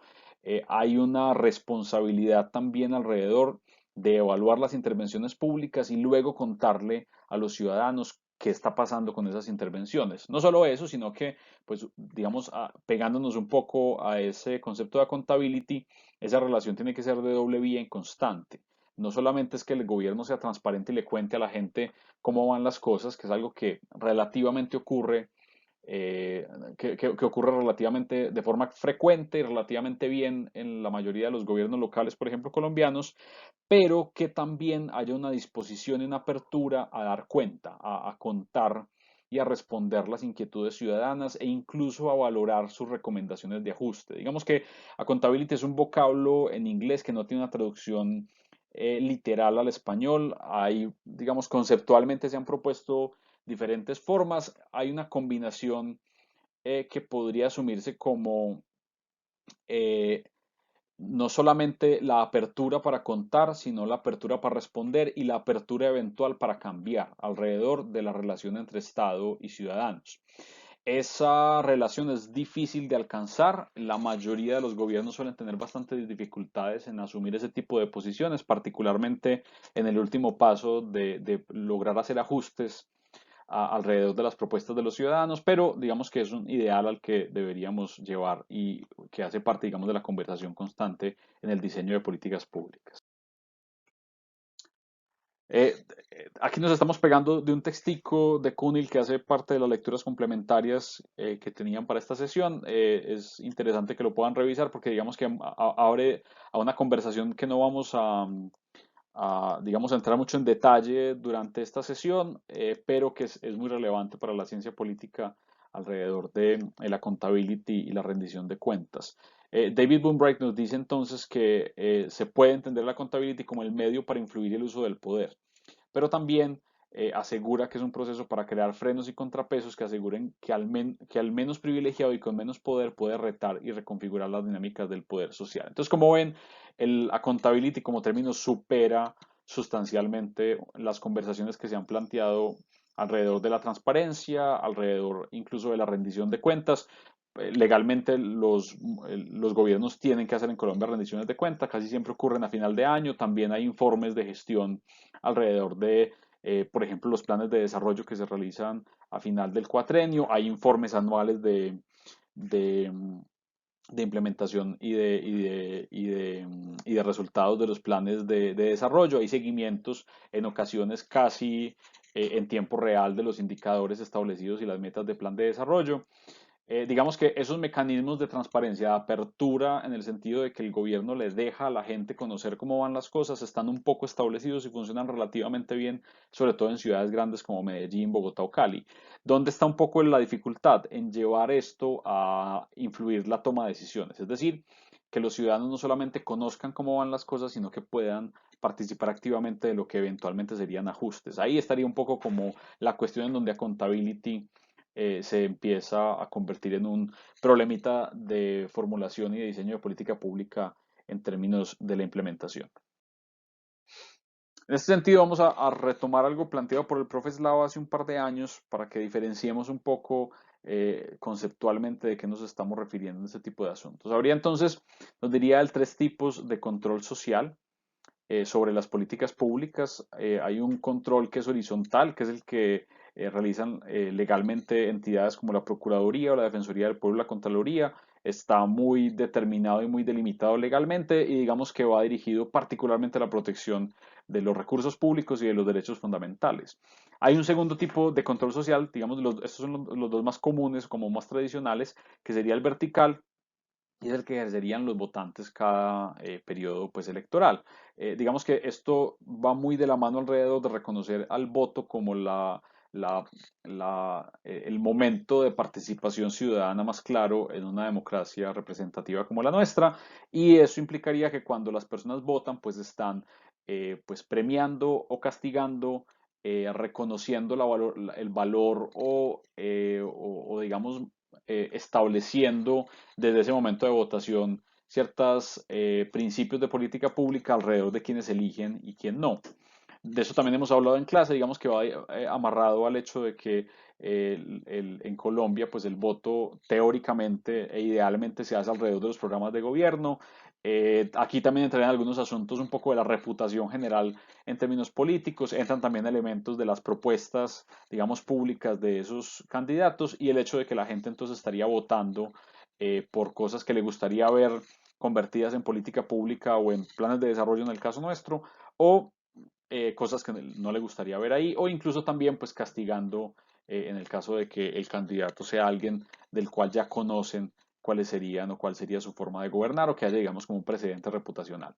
Hay una responsabilidad también alrededor de evaluar las intervenciones públicas y luego contarle a los ciudadanos qué está pasando con esas intervenciones. No solo eso, sino que, pues, digamos, pegándonos un poco a ese concepto de accountability, esa relación tiene que ser de doble vía y constante. No solamente es que el gobierno sea transparente y le cuente a la gente cómo van las cosas, que es algo que relativamente ocurre eh, que ocurre relativamente de forma frecuente y relativamente bien en la mayoría de los gobiernos locales, por ejemplo, colombianos, pero que también haya una disposición y una apertura a dar cuenta, a contar y a responder las inquietudes ciudadanas e incluso a valorar sus recomendaciones de ajuste. Digamos que accountability es un vocablo en inglés que no tiene una traducción literal al español. Hay, digamos, conceptualmente se han propuesto diferentes formas. Hay una combinación que podría asumirse como eh, no solamente la apertura para contar, sino la apertura para responder y la apertura eventual para cambiar alrededor de la relación entre Estado y ciudadanos. Esa relación es difícil de alcanzar. La mayoría de los gobiernos suelen tener bastantes dificultades en asumir ese tipo de posiciones, particularmente en el último paso de lograr hacer ajustes alrededor de las propuestas de los ciudadanos, pero digamos que es un ideal al que deberíamos llevar y que hace parte, digamos, de la conversación constante en el diseño de políticas públicas. Eh, Aquí nos estamos pegando de un textico de Kunil que hace parte de las lecturas complementarias que tenían para esta sesión. Es interesante que lo puedan revisar porque digamos que abre a una conversación que no vamos digamos, entrar mucho en detalle durante esta sesión, pero que es muy relevante para la ciencia política alrededor de la accountability y la rendición de cuentas. David Boonbright nos dice entonces que se puede entender la accountability como el medio para influir el uso del poder, pero también asegura que es un proceso para crear frenos y contrapesos que aseguren que al menos privilegiado y con menos poder puede retar y reconfigurar las dinámicas del poder social. Entonces, como ven, el accountability como término supera sustancialmente las conversaciones que se han planteado alrededor de la transparencia, alrededor incluso de la rendición de cuentas. Legalmente los gobiernos tienen que hacer en Colombia rendiciones de cuentas, casi siempre ocurren a final de año, también hay informes de gestión alrededor de, por ejemplo, los planes de desarrollo que se realizan a final del cuatrenio, hay informes anuales de, de implementación y de resultados de los planes de desarrollo. Hay seguimientos en ocasiones casi en tiempo real de los indicadores establecidos y las metas de plan de desarrollo. Digamos que esos mecanismos de transparencia, de apertura, en el sentido de que el gobierno le deja a la gente conocer cómo van las cosas, están un poco establecidos y funcionan relativamente bien, sobre todo en ciudades grandes como Medellín, Bogotá o Cali. ¿Dónde está un poco la dificultad? En llevar esto a influir la toma de decisiones. Es decir, que los ciudadanos no solamente conozcan cómo van las cosas, sino que puedan participar activamente de lo que eventualmente serían ajustes. Ahí estaría un poco como la cuestión en donde accountability se empieza a convertir en un problemita de formulación y de diseño de política pública en términos de la implementación. En este sentido, vamos a retomar algo planteado por el profe Slava hace un par de años para que diferenciemos un poco conceptualmente de qué nos estamos refiriendo en este tipo de asuntos. Habría entonces, nos diría, el tres tipos de control social sobre las políticas públicas. Hay un control que es horizontal, que es el que realizan legalmente entidades como la Procuraduría o la Defensoría del Pueblo, la Contraloría. Está muy determinado y muy delimitado legalmente y digamos que va dirigido particularmente a la protección de los recursos públicos y de los derechos fundamentales. Hay un segundo tipo de control social, digamos, estos son los dos más comunes, como más tradicionales, que sería el vertical, y es el que ejercerían los votantes cada periodo pues, electoral. Digamos que esto va muy de la mano alrededor de reconocer al voto como la, el momento de participación ciudadana más claro en una democracia representativa como la nuestra, y eso implicaría que cuando las personas votan pues están pues premiando o castigando, reconociendo el valor o digamos estableciendo desde ese momento de votación ciertos principios de política pública alrededor de quienes eligen y quién no. De eso también hemos hablado en clase, digamos que va amarrado al hecho de que en Colombia pues el voto teóricamente e idealmente se hace alrededor de los programas de gobierno. Aquí también entrarían algunos asuntos un poco de la reputación general en términos políticos, entran también elementos de las propuestas, digamos, públicas de esos candidatos y el hecho de que la gente entonces estaría votando por cosas que le gustaría ver convertidas en política pública o en planes de desarrollo en el caso nuestro, o cosas que no le gustaría ver ahí, o incluso también pues castigando en el caso de que el candidato sea alguien del cual ya conocen cuáles serían o cuál sería su forma de gobernar o que haya digamos como un precedente reputacional.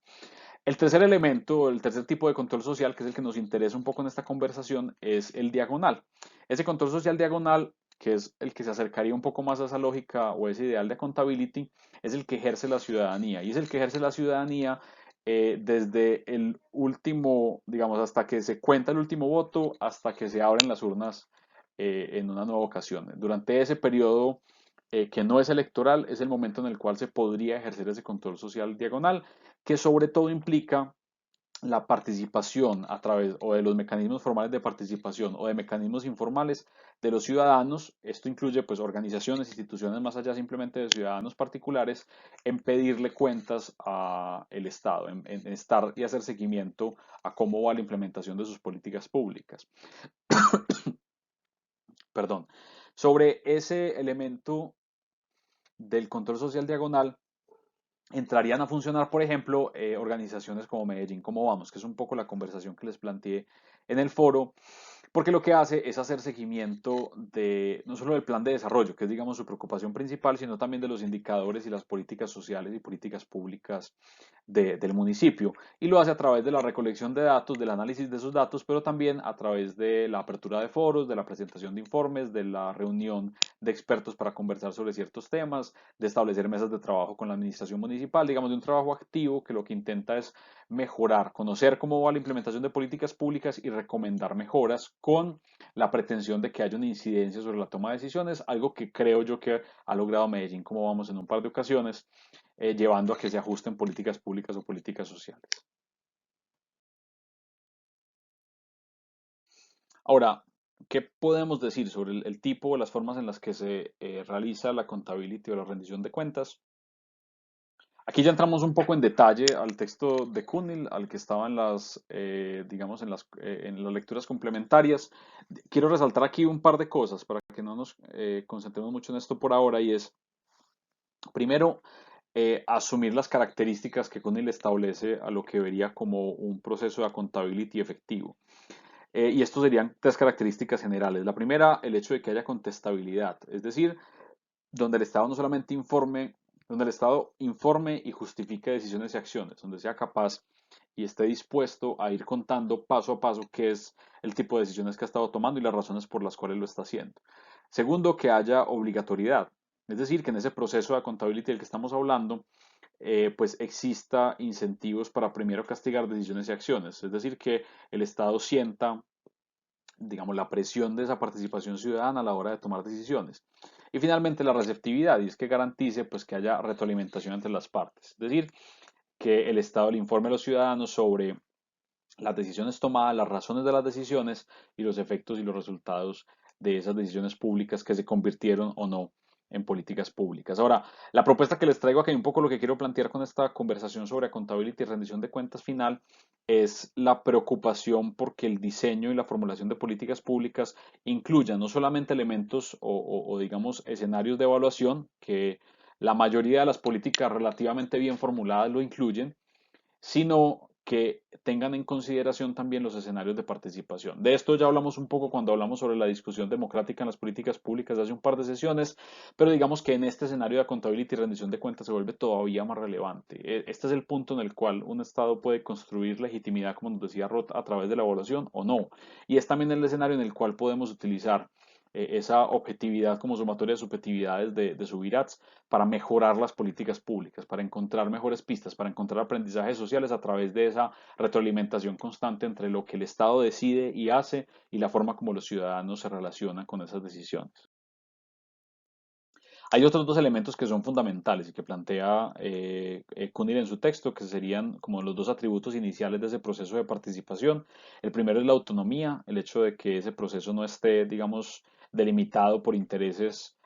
El tercer elemento, el tercer tipo de control social, que es el que nos interesa un poco en esta conversación, es el diagonal. Ese control social diagonal, que es el que se acercaría un poco más a esa lógica o ese ideal de accountability, es el que ejerce la ciudadanía. Y es el que ejerce la ciudadanía desde el último, digamos, hasta que se cuenta el último voto, hasta que se abren las urnas en una nueva ocasión. Durante ese periodo que no es electoral, es el momento en el cual se podría ejercer ese control social diagonal, que sobre todo implica la participación a través o de los mecanismos formales de participación o de mecanismos informales de los ciudadanos. Esto incluye pues organizaciones, instituciones más allá simplemente de ciudadanos particulares en pedirle cuentas al Estado, en estar y hacer seguimiento a cómo va la implementación de sus políticas públicas. Perdón. Sobre ese elemento del control social diagonal, entrarían a funcionar, por ejemplo, organizaciones como Medellín, ¿Cómo vamos? Que es un poco la conversación que les planteé en el foro, porque lo que hace es hacer seguimiento de no solo del plan de desarrollo, que es digamos su preocupación principal, sino también de los indicadores y las políticas sociales y políticas públicas del municipio. Y lo hace a través de la recolección de datos, del análisis de esos datos, pero también a través de la apertura de foros, de la presentación de informes, de la reunión de expertos para conversar sobre ciertos temas, de establecer mesas de trabajo con la administración municipal, digamos de un trabajo activo que lo que intenta es mejorar, conocer cómo va la implementación de políticas públicas y recomendar mejoras con la pretensión de que haya una incidencia sobre la toma de decisiones, algo que creo yo que ha logrado Medellín, como vamos en un par de ocasiones, llevando a que se ajusten políticas públicas o políticas sociales. Ahora, ¿qué podemos decir sobre el tipo o las formas en las que se realiza la contabilidad o la rendición de cuentas? Aquí ya entramos un poco en detalle al texto de Kunil, al que estaba en las, digamos, en las lecturas complementarias. Quiero resaltar aquí un par de cosas para que no nos concentremos mucho en esto por ahora y es, primero, asumir las características que Kunil establece a lo que vería como un proceso de accountability efectivo. Y estos serían tres características generales. La primera, el hecho de que haya contestabilidad, es decir, donde el Estado no solamente informe, donde el Estado informe y justifique decisiones y acciones, donde sea capaz y esté dispuesto a ir contando paso a paso qué es el tipo de decisiones que ha estado tomando y las razones por las cuales lo está haciendo. Segundo, que haya obligatoriedad, es decir, que en ese proceso de accountability del que estamos hablando, pues exista incentivos para primero castigar decisiones y acciones, es decir, que el Estado sienta, digamos, la presión de esa participación ciudadana a la hora de tomar decisiones. Y finalmente la receptividad, y es que garantice pues que haya retroalimentación entre las partes, es decir, que el Estado le informe a los ciudadanos sobre las decisiones tomadas, las razones de las decisiones y los efectos y los resultados de esas decisiones públicas que se convirtieron o no en políticas públicas. Ahora, la propuesta que les traigo aquí, un poco lo que quiero plantear con esta conversación sobre accountability y rendición de cuentas final, es la preocupación porque el diseño y la formulación de políticas públicas incluyan no solamente elementos o digamos escenarios de evaluación, que la mayoría de las políticas relativamente bien formuladas lo incluyen, sino que tengan en consideración también los escenarios de participación. De esto ya hablamos un poco cuando hablamos sobre la discusión democrática en las políticas públicas de hace un par de sesiones, pero digamos que en este escenario de accountability y rendición de cuentas se vuelve todavía más relevante. Este es el punto en el cual un Estado puede construir legitimidad, como nos decía Roth, a través de la evaluación o no. Y es también el escenario en el cual podemos utilizar esa objetividad como sumatoria de subjetividades de Subirats para mejorar las políticas públicas, para encontrar mejores pistas, para encontrar aprendizajes sociales a través de esa retroalimentación constante entre lo que el Estado decide y hace y la forma como los ciudadanos se relacionan con esas decisiones. Hay otros dos elementos que son fundamentales y que plantea Kunil en su texto, que serían como los dos atributos iniciales de ese proceso de participación. El primero es la autonomía, el hecho de que ese proceso no esté, digamos, delimitado por intereses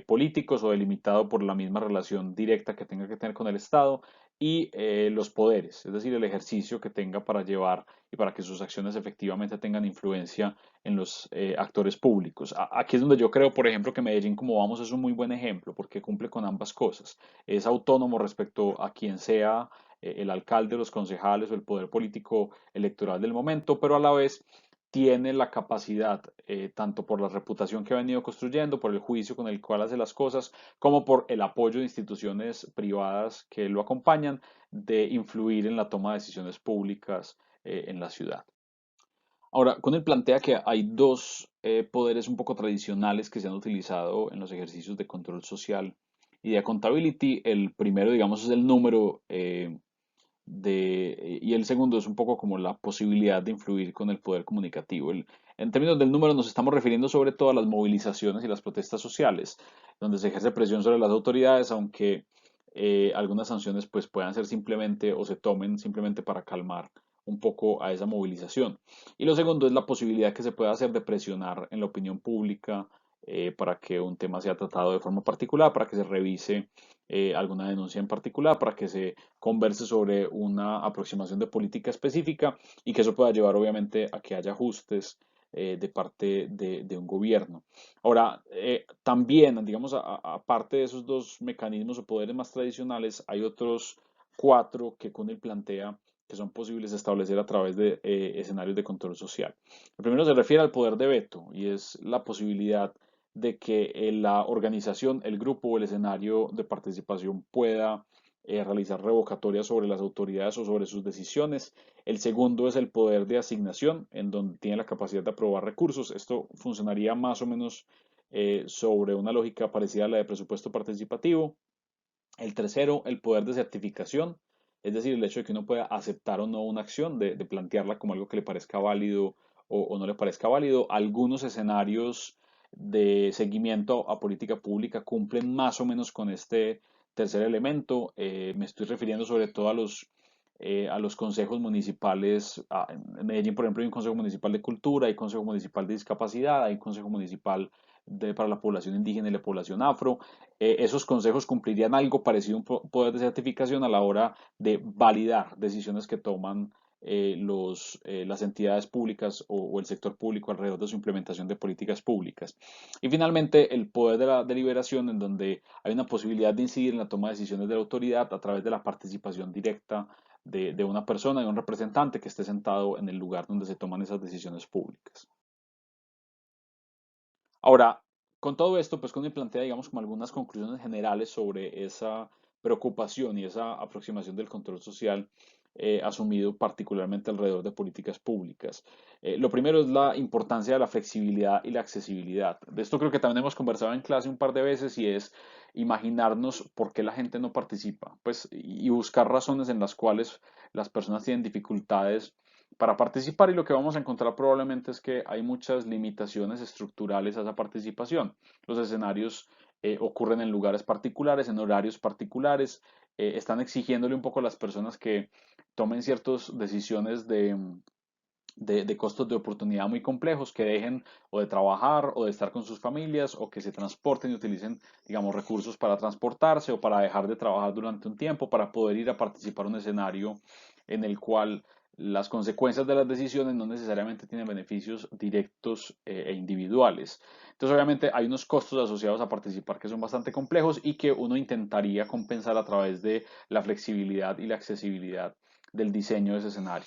políticos o delimitado por la misma relación directa que tenga que tener con el Estado y los poderes, es decir, el ejercicio que tenga para llevar y para que sus acciones efectivamente tengan influencia en los actores públicos. Aquí es donde yo creo, por ejemplo, que Medellín, como vamos, es un muy buen ejemplo porque cumple con ambas cosas. Es autónomo respecto a quien sea el alcalde, los concejales o el poder político electoral del momento, pero a la vez tiene la capacidad, tanto por la reputación que ha venido construyendo, por el juicio con el cual hace las cosas, como por el apoyo de instituciones privadas que lo acompañan, de influir en la toma de decisiones públicas en la ciudad. Ahora, con él plantea que hay dos poderes un poco tradicionales que se han utilizado en los ejercicios de control social y de accountability. El primero, digamos, es el número y el segundo es un poco como la posibilidad de influir con el poder comunicativo. En términos del número nos estamos refiriendo sobre todo a las movilizaciones y las protestas sociales. donde se ejerce presión sobre las autoridades, aunque algunas sanciones pues puedan ser simplemente o se tomen simplemente para calmar un poco a esa movilización. Y lo segundo es la posibilidad que se pueda hacer de presionar en la opinión pública para que un tema sea tratado de forma particular, para que se revise alguna denuncia en particular, para que se converse sobre una aproximación de política específica y que eso pueda llevar obviamente a que haya ajustes de parte de un gobierno. Ahora, también, digamos, aparte de esos dos mecanismos o poderes más tradicionales, hay otros cuatro que Kuhnel plantea que son posibles de establecer a través de escenarios de control social. El primero se refiere al poder de veto y es la posibilidad de que la organización, el grupo o el escenario de participación pueda realizar revocatorias sobre las autoridades o sobre sus decisiones. El segundo es el poder de asignación, en donde tiene la capacidad de aprobar recursos. Esto funcionaría más o menos sobre una lógica parecida a la de presupuesto participativo. El tercero, el poder de certificación, es decir, el hecho de que uno pueda aceptar o no una acción, de plantearla como algo que le parezca válido o no le parezca válido. Algunos escenarios de seguimiento a política pública cumplen más o menos con este tercer elemento. Me estoy refiriendo sobre todo a los consejos municipales. En Medellín, por ejemplo, hay un consejo municipal de cultura, hay consejo municipal de discapacidad, hay consejo municipal para la población indígena y la población afro. Esos consejos cumplirían algo parecido a un poder de certificación a la hora de validar decisiones que toman las entidades públicas o el sector público alrededor de su implementación de políticas públicas. Y finalmente, el poder de la deliberación, en donde hay una posibilidad de incidir en la toma de decisiones de la autoridad a través de la participación directa de una persona, de un representante que esté sentado en el lugar donde se toman esas decisiones públicas. Ahora, con todo esto, pues Conde plantea, digamos, como algunas conclusiones generales sobre esa preocupación y esa aproximación del control social asumido particularmente alrededor de políticas públicas. Lo primero es la importancia de la flexibilidad y la accesibilidad. De esto creo que también hemos conversado en clase un par de veces y es imaginarnos por qué la gente no participa, pues, y buscar razones en las cuales las personas tienen dificultades para participar y lo que vamos a encontrar probablemente es que hay muchas limitaciones estructurales a esa participación. Los escenarios ocurren en lugares particulares, en horarios particulares, están exigiéndole un poco a las personas que tomen ciertas decisiones de costos de oportunidad muy complejos, que dejen o de trabajar o de estar con sus familias o que se transporten y utilicen, digamos, recursos para transportarse o para dejar de trabajar durante un tiempo para poder ir a participar en un escenario en el cual las consecuencias de las decisiones no necesariamente tienen beneficios directos e individuales. Entonces, obviamente, hay unos costos asociados a participar que son bastante complejos y que uno intentaría compensar a través de la flexibilidad y la accesibilidad del diseño de ese escenario.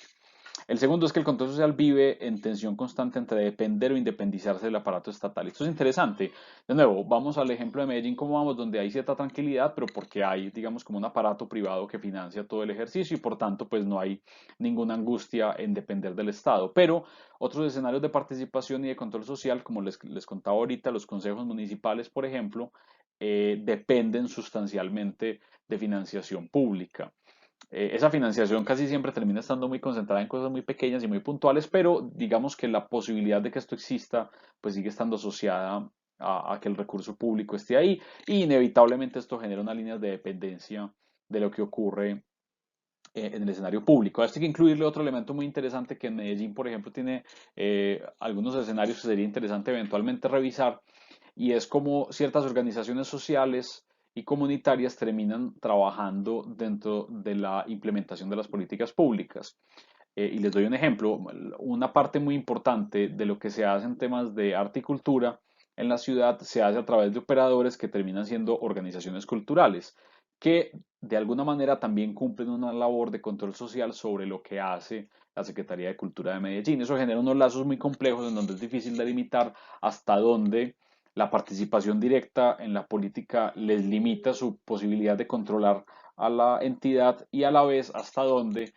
El segundo es que el control social vive en tensión constante entre depender o independizarse del aparato estatal. Esto es interesante. De nuevo, vamos al ejemplo de Medellín, como vamos, donde hay cierta tranquilidad, pero porque hay, digamos, como un aparato privado que financia todo el ejercicio y por tanto, pues no hay ninguna angustia en depender del Estado. Pero otros escenarios de participación y de control social, como les contaba ahorita, los consejos municipales, por ejemplo, dependen sustancialmente de financiación pública. Esa financiación casi siempre termina estando muy concentrada en cosas muy pequeñas y muy puntuales, pero digamos que la posibilidad de que esto exista, pues sigue estando asociada a que el recurso público esté ahí y inevitablemente esto genera unas líneas de dependencia de lo que ocurre en el escenario público. A esto hay que incluirle otro elemento muy interesante que en Medellín, por ejemplo, tiene algunos escenarios que sería interesante eventualmente revisar y es como ciertas organizaciones sociales y comunitarias terminan trabajando dentro de la implementación de las políticas públicas. Y les doy un ejemplo, una parte muy importante de lo que se hace en temas de arte y cultura en la ciudad se hace a través de operadores que terminan siendo organizaciones culturales, que de alguna manera también cumplen una labor de control social sobre lo que hace la Secretaría de Cultura de Medellín. Eso genera unos lazos muy complejos en donde es difícil delimitar hasta dónde la participación directa en la política les limita su posibilidad de controlar a la entidad y a la vez hasta dónde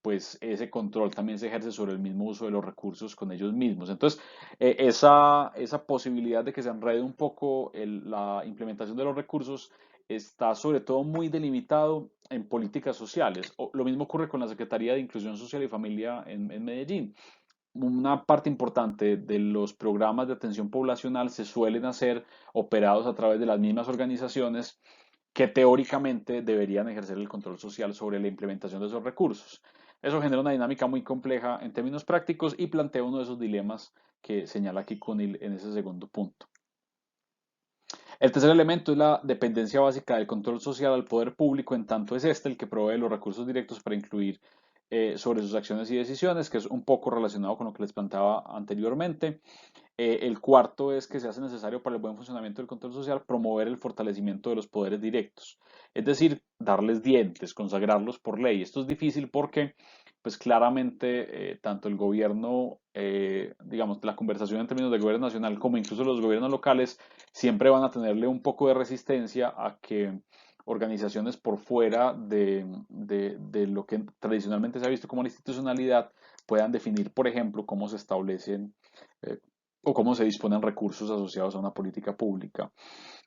pues ese control también se ejerce sobre el mismo uso de los recursos con ellos mismos. Entonces, esa posibilidad de que se enrede un poco la implementación de los recursos está sobre todo muy delimitado en políticas sociales. Lo mismo ocurre con la Secretaría de Inclusión Social y Familia en Medellín. una parte importante de los programas de atención poblacional se suelen hacer operados a través de las mismas organizaciones que teóricamente deberían ejercer el control social sobre la implementación de esos recursos. Eso genera una dinámica muy compleja en términos prácticos y plantea uno de esos dilemas que señala aquí Kunil en ese segundo punto. El tercer elemento es la dependencia básica del control social al poder público, en tanto es este el que provee los recursos directos para incluir sobre sus acciones y decisiones, que es un poco relacionado con lo que les planteaba anteriormente. El cuarto es que se hace necesario para el buen funcionamiento del control social promover el fortalecimiento de los poderes directos, es decir, darles dientes, consagrarlos por ley. Esto es difícil porque, pues claramente, tanto el gobierno, digamos, la conversación en términos de gobierno nacional como incluso los gobiernos locales siempre van a tenerle un poco de resistencia a que organizaciones por fuera de lo que tradicionalmente se ha visto como la institucionalidad puedan definir, por ejemplo, cómo se establecen eh, o cómo se disponen recursos asociados a una política pública.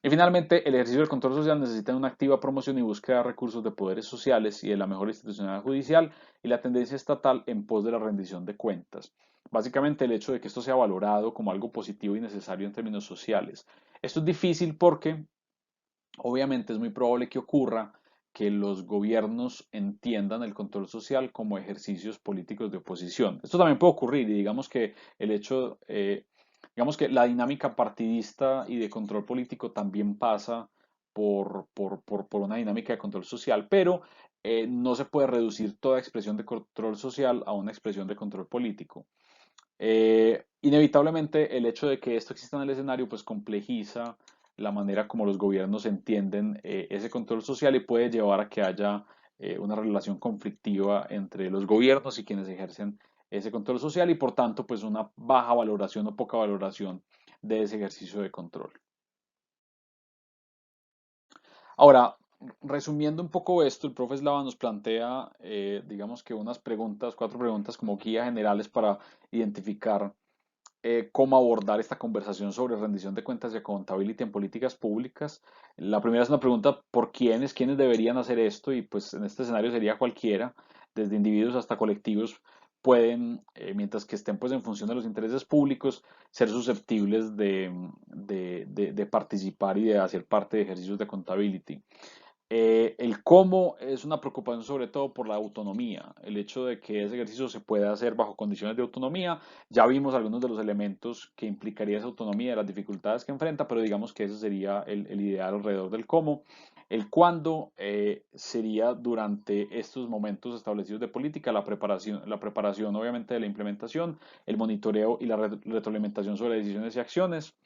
Y finalmente, el ejercicio del control social necesita una activa promoción y búsqueda de recursos de poderes sociales y de la mejor institucionalidad judicial y la tendencia estatal en pos de la rendición de cuentas. Básicamente el hecho de que esto sea valorado como algo positivo y necesario en términos sociales. Esto es difícil porque obviamente es muy probable que ocurra que los gobiernos entiendan el control social como ejercicios políticos de oposición. Esto también puede ocurrir y digamos que el hecho, digamos que la dinámica partidista y de control político también pasa por una dinámica de control social, pero no se puede reducir toda expresión de control social a una expresión de control político. Inevitablemente el hecho de que esto exista en el escenario pues complejiza la manera como los gobiernos entienden ese control social y puede llevar a que haya una relación conflictiva entre los gobiernos y quienes ejercen ese control social y por tanto pues una baja valoración o poca valoración de ese ejercicio de control. Ahora, resumiendo un poco esto, el profe Slava nos plantea, digamos que unas preguntas, cuatro preguntas como guía generales para identificar cómo abordar esta conversación sobre rendición de cuentas y accountability en políticas públicas. La primera es una pregunta por quiénes deberían hacer esto y pues en este escenario sería cualquiera, desde individuos hasta colectivos, pueden, mientras que estén pues en función de los intereses públicos, ser susceptibles de participar y de hacer parte de ejercicios de accountability. El cómo es una preocupación sobre todo por la autonomía, el hecho de que ese ejercicio se pueda hacer bajo condiciones de autonomía. Ya vimos algunos de los elementos que implicaría esa autonomía, de las dificultades que enfrenta, pero digamos que ese sería el ideal alrededor del cómo. El cuándo sería durante estos momentos establecidos de política, la preparación obviamente de la implementación, el monitoreo y la retroalimentación sobre decisiones y acciones.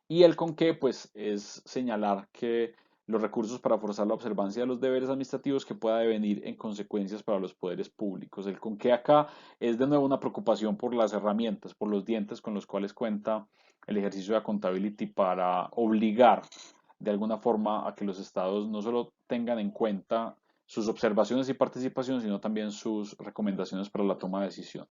Y el con qué, pues, es señalar que los recursos para forzar la observancia de los deberes administrativos que pueda devenir en consecuencias para los poderes públicos. El con qué acá es de nuevo una preocupación por las herramientas, por los dientes con los cuales cuenta el ejercicio de accountability para obligar de alguna forma a que los estados no solo tengan en cuenta sus observaciones y participación, sino también sus recomendaciones para la toma de decisión.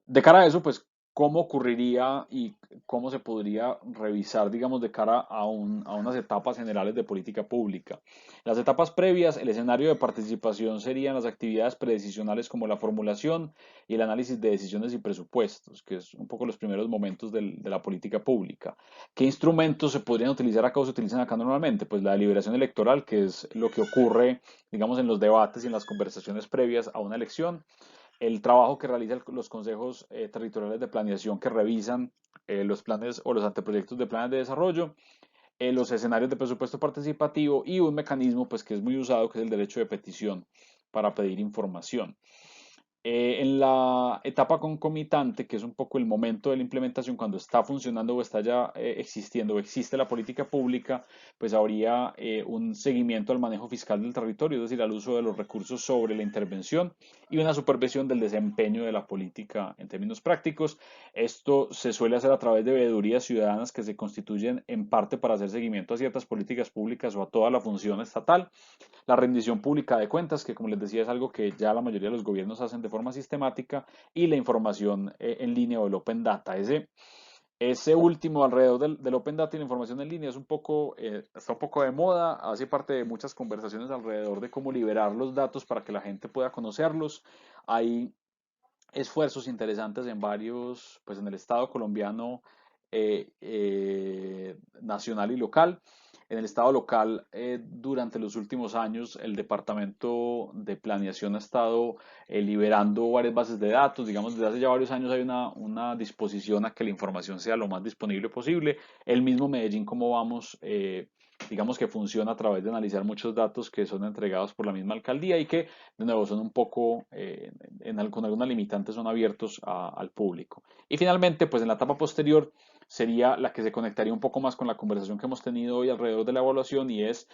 De cara a eso, pues, ¿cómo ocurriría y cómo se podría revisar, digamos, de cara a unas etapas generales de política pública? Las etapas previas, el escenario de participación serían las actividades predecisionales como la formulación y el análisis de decisiones y presupuestos, que es un poco los primeros momentos de la política pública. ¿Qué instrumentos se podrían utilizar acá o se utilizan acá normalmente? Pues la deliberación electoral, que es lo que ocurre, digamos, en los debates y en las conversaciones previas a una elección, el trabajo que realizan los consejos territoriales de planeación que revisan los planes o los anteproyectos de planes de desarrollo, los escenarios de presupuesto participativo y un mecanismo pues, que es muy usado, que es el derecho de petición para pedir información. En la etapa concomitante, que es un poco el momento de la implementación, cuando está funcionando o está ya existiendo o existe la política pública, pues habría un seguimiento al manejo fiscal del territorio, es decir, al uso de los recursos sobre la intervención y una supervisión del desempeño de la política en términos prácticos. Esto se suele hacer a través de veedurías ciudadanas que se constituyen en parte para hacer seguimiento a ciertas políticas públicas o a toda la función estatal. La rendición pública de cuentas, que como les decía es algo que ya la mayoría de los gobiernos hacen de forma sistemática, y la información en línea o el Open Data. Ese último alrededor del Open Data y la información en línea es un poco, está un poco de moda, hace parte de muchas conversaciones alrededor de cómo liberar los datos para que la gente pueda conocerlos. Hay esfuerzos interesantes en varios, pues en el Estado colombiano, nacional y local. En el Estado local, durante los últimos años, el Departamento de Planeación ha estado liberando varias bases de datos. Digamos, desde hace ya varios años hay una disposición a que la información sea lo más disponible posible. El mismo Medellín, como vamos, digamos que funciona a través de analizar muchos datos que son entregados por la misma alcaldía y que de nuevo son un poco, con algunas limitantes, son abiertos al público. Y finalmente, pues en la etapa posterior sería la que se conectaría un poco más con la conversación que hemos tenido hoy alrededor de la evaluación y es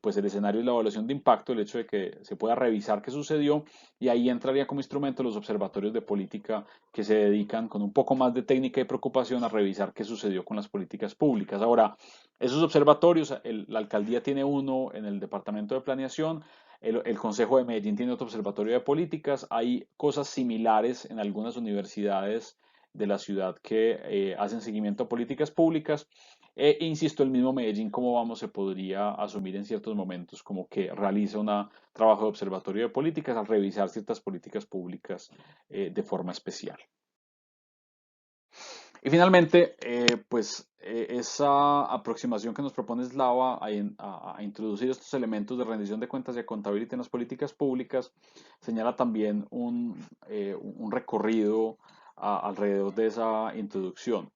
pues el escenario de la evaluación de impacto, el hecho de que se pueda revisar qué sucedió y ahí entraría como instrumento los observatorios de política que se dedican con un poco más de técnica y preocupación a revisar qué sucedió con las políticas públicas. Ahora, esos observatorios, la alcaldía tiene uno en el departamento de planeación, el Consejo de Medellín tiene otro observatorio de políticas, hay cosas similares en algunas universidades de la ciudad que hacen seguimiento a políticas públicas. Insisto, el mismo Medellín, como vamos, se podría asumir en ciertos momentos como que realiza un trabajo de observatorio de políticas al revisar ciertas políticas públicas de forma especial. Y finalmente, esa aproximación que nos propone Slava a introducir estos elementos de rendición de cuentas y accountability en las políticas públicas señala también un recorrido alrededor de esa introducción.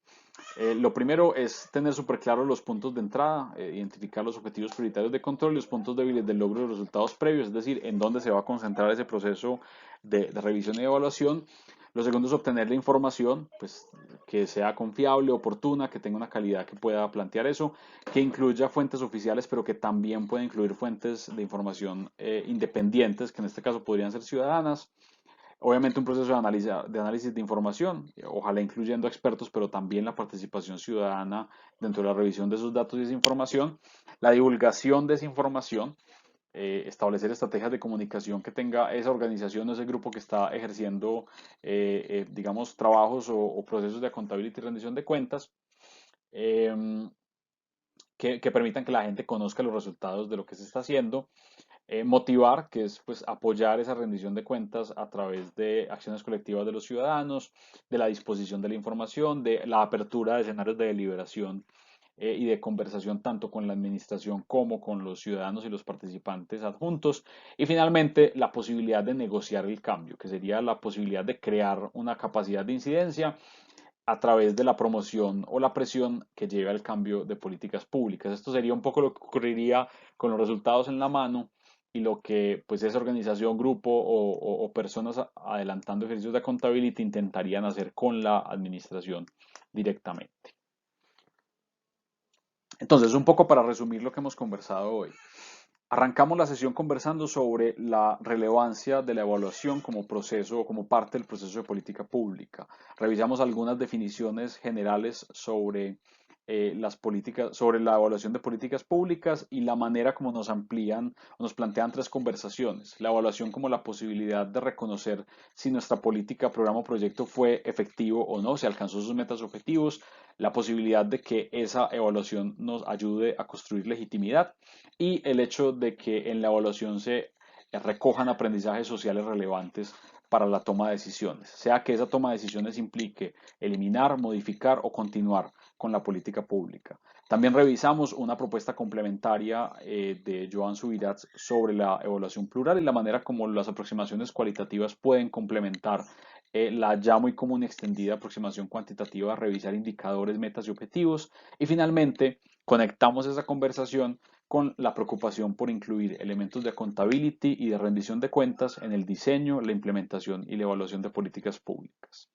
Lo primero es tener súper claros los puntos de entrada, identificar los objetivos prioritarios de control y los puntos débiles del logro de los resultados previos, es decir, en dónde se va a concentrar ese proceso de revisión y evaluación. Lo segundo es obtener la información, pues, que sea confiable, oportuna, que tenga una calidad que pueda plantear eso, que incluya fuentes oficiales, pero que también pueda incluir fuentes de información independientes, que en este caso podrían ser ciudadanas. Obviamente un proceso de análisis de información, ojalá incluyendo expertos, pero también la participación ciudadana dentro de la revisión de esos datos y esa información, la divulgación de esa información, establecer estrategias de comunicación que tenga esa organización o ese grupo que está ejerciendo, digamos, trabajos o procesos de accountability y rendición de cuentas, eh, que permitan que la gente conozca los resultados de lo que se está haciendo. Motivar, que es pues apoyar esa rendición de cuentas a través de acciones colectivas de los ciudadanos, de la disposición de la información, de la apertura de escenarios de deliberación y de conversación tanto con la administración como con los ciudadanos y los participantes adjuntos. Y finalmente, la posibilidad de negociar el cambio, que sería la posibilidad de crear una capacidad de incidencia a través de la promoción o la presión que lleve al cambio de políticas públicas. Esto sería un poco lo que ocurriría con los resultados en la mano y lo que pues esa organización, grupo o personas adelantando ejercicios de accountability intentarían hacer con la administración directamente. Entonces, un poco para resumir lo que hemos conversado hoy. Arrancamos la sesión conversando sobre la relevancia de la evaluación como proceso o como parte del proceso de política pública. Revisamos algunas definiciones generales sobre las políticas, sobre la evaluación de políticas públicas y la manera como nos amplían o nos plantean tres conversaciones. La evaluación como la posibilidad de reconocer si nuestra política, programa o proyecto fue efectivo o no, si alcanzó sus metas objetivos, la posibilidad de que esa evaluación nos ayude a construir legitimidad y el hecho de que en la evaluación se recojan aprendizajes sociales relevantes para la toma de decisiones, sea que esa toma de decisiones implique eliminar, modificar o continuar con la política pública. También revisamos una propuesta complementaria de Joan Subirats sobre la evaluación plural y la manera como las aproximaciones cualitativas pueden complementar la ya muy común y extendida aproximación cuantitativa a revisar indicadores, metas y objetivos. Y finalmente, conectamos esa conversación con la preocupación por incluir elementos de accountability y de rendición de cuentas en el diseño, la implementación y la evaluación de políticas públicas.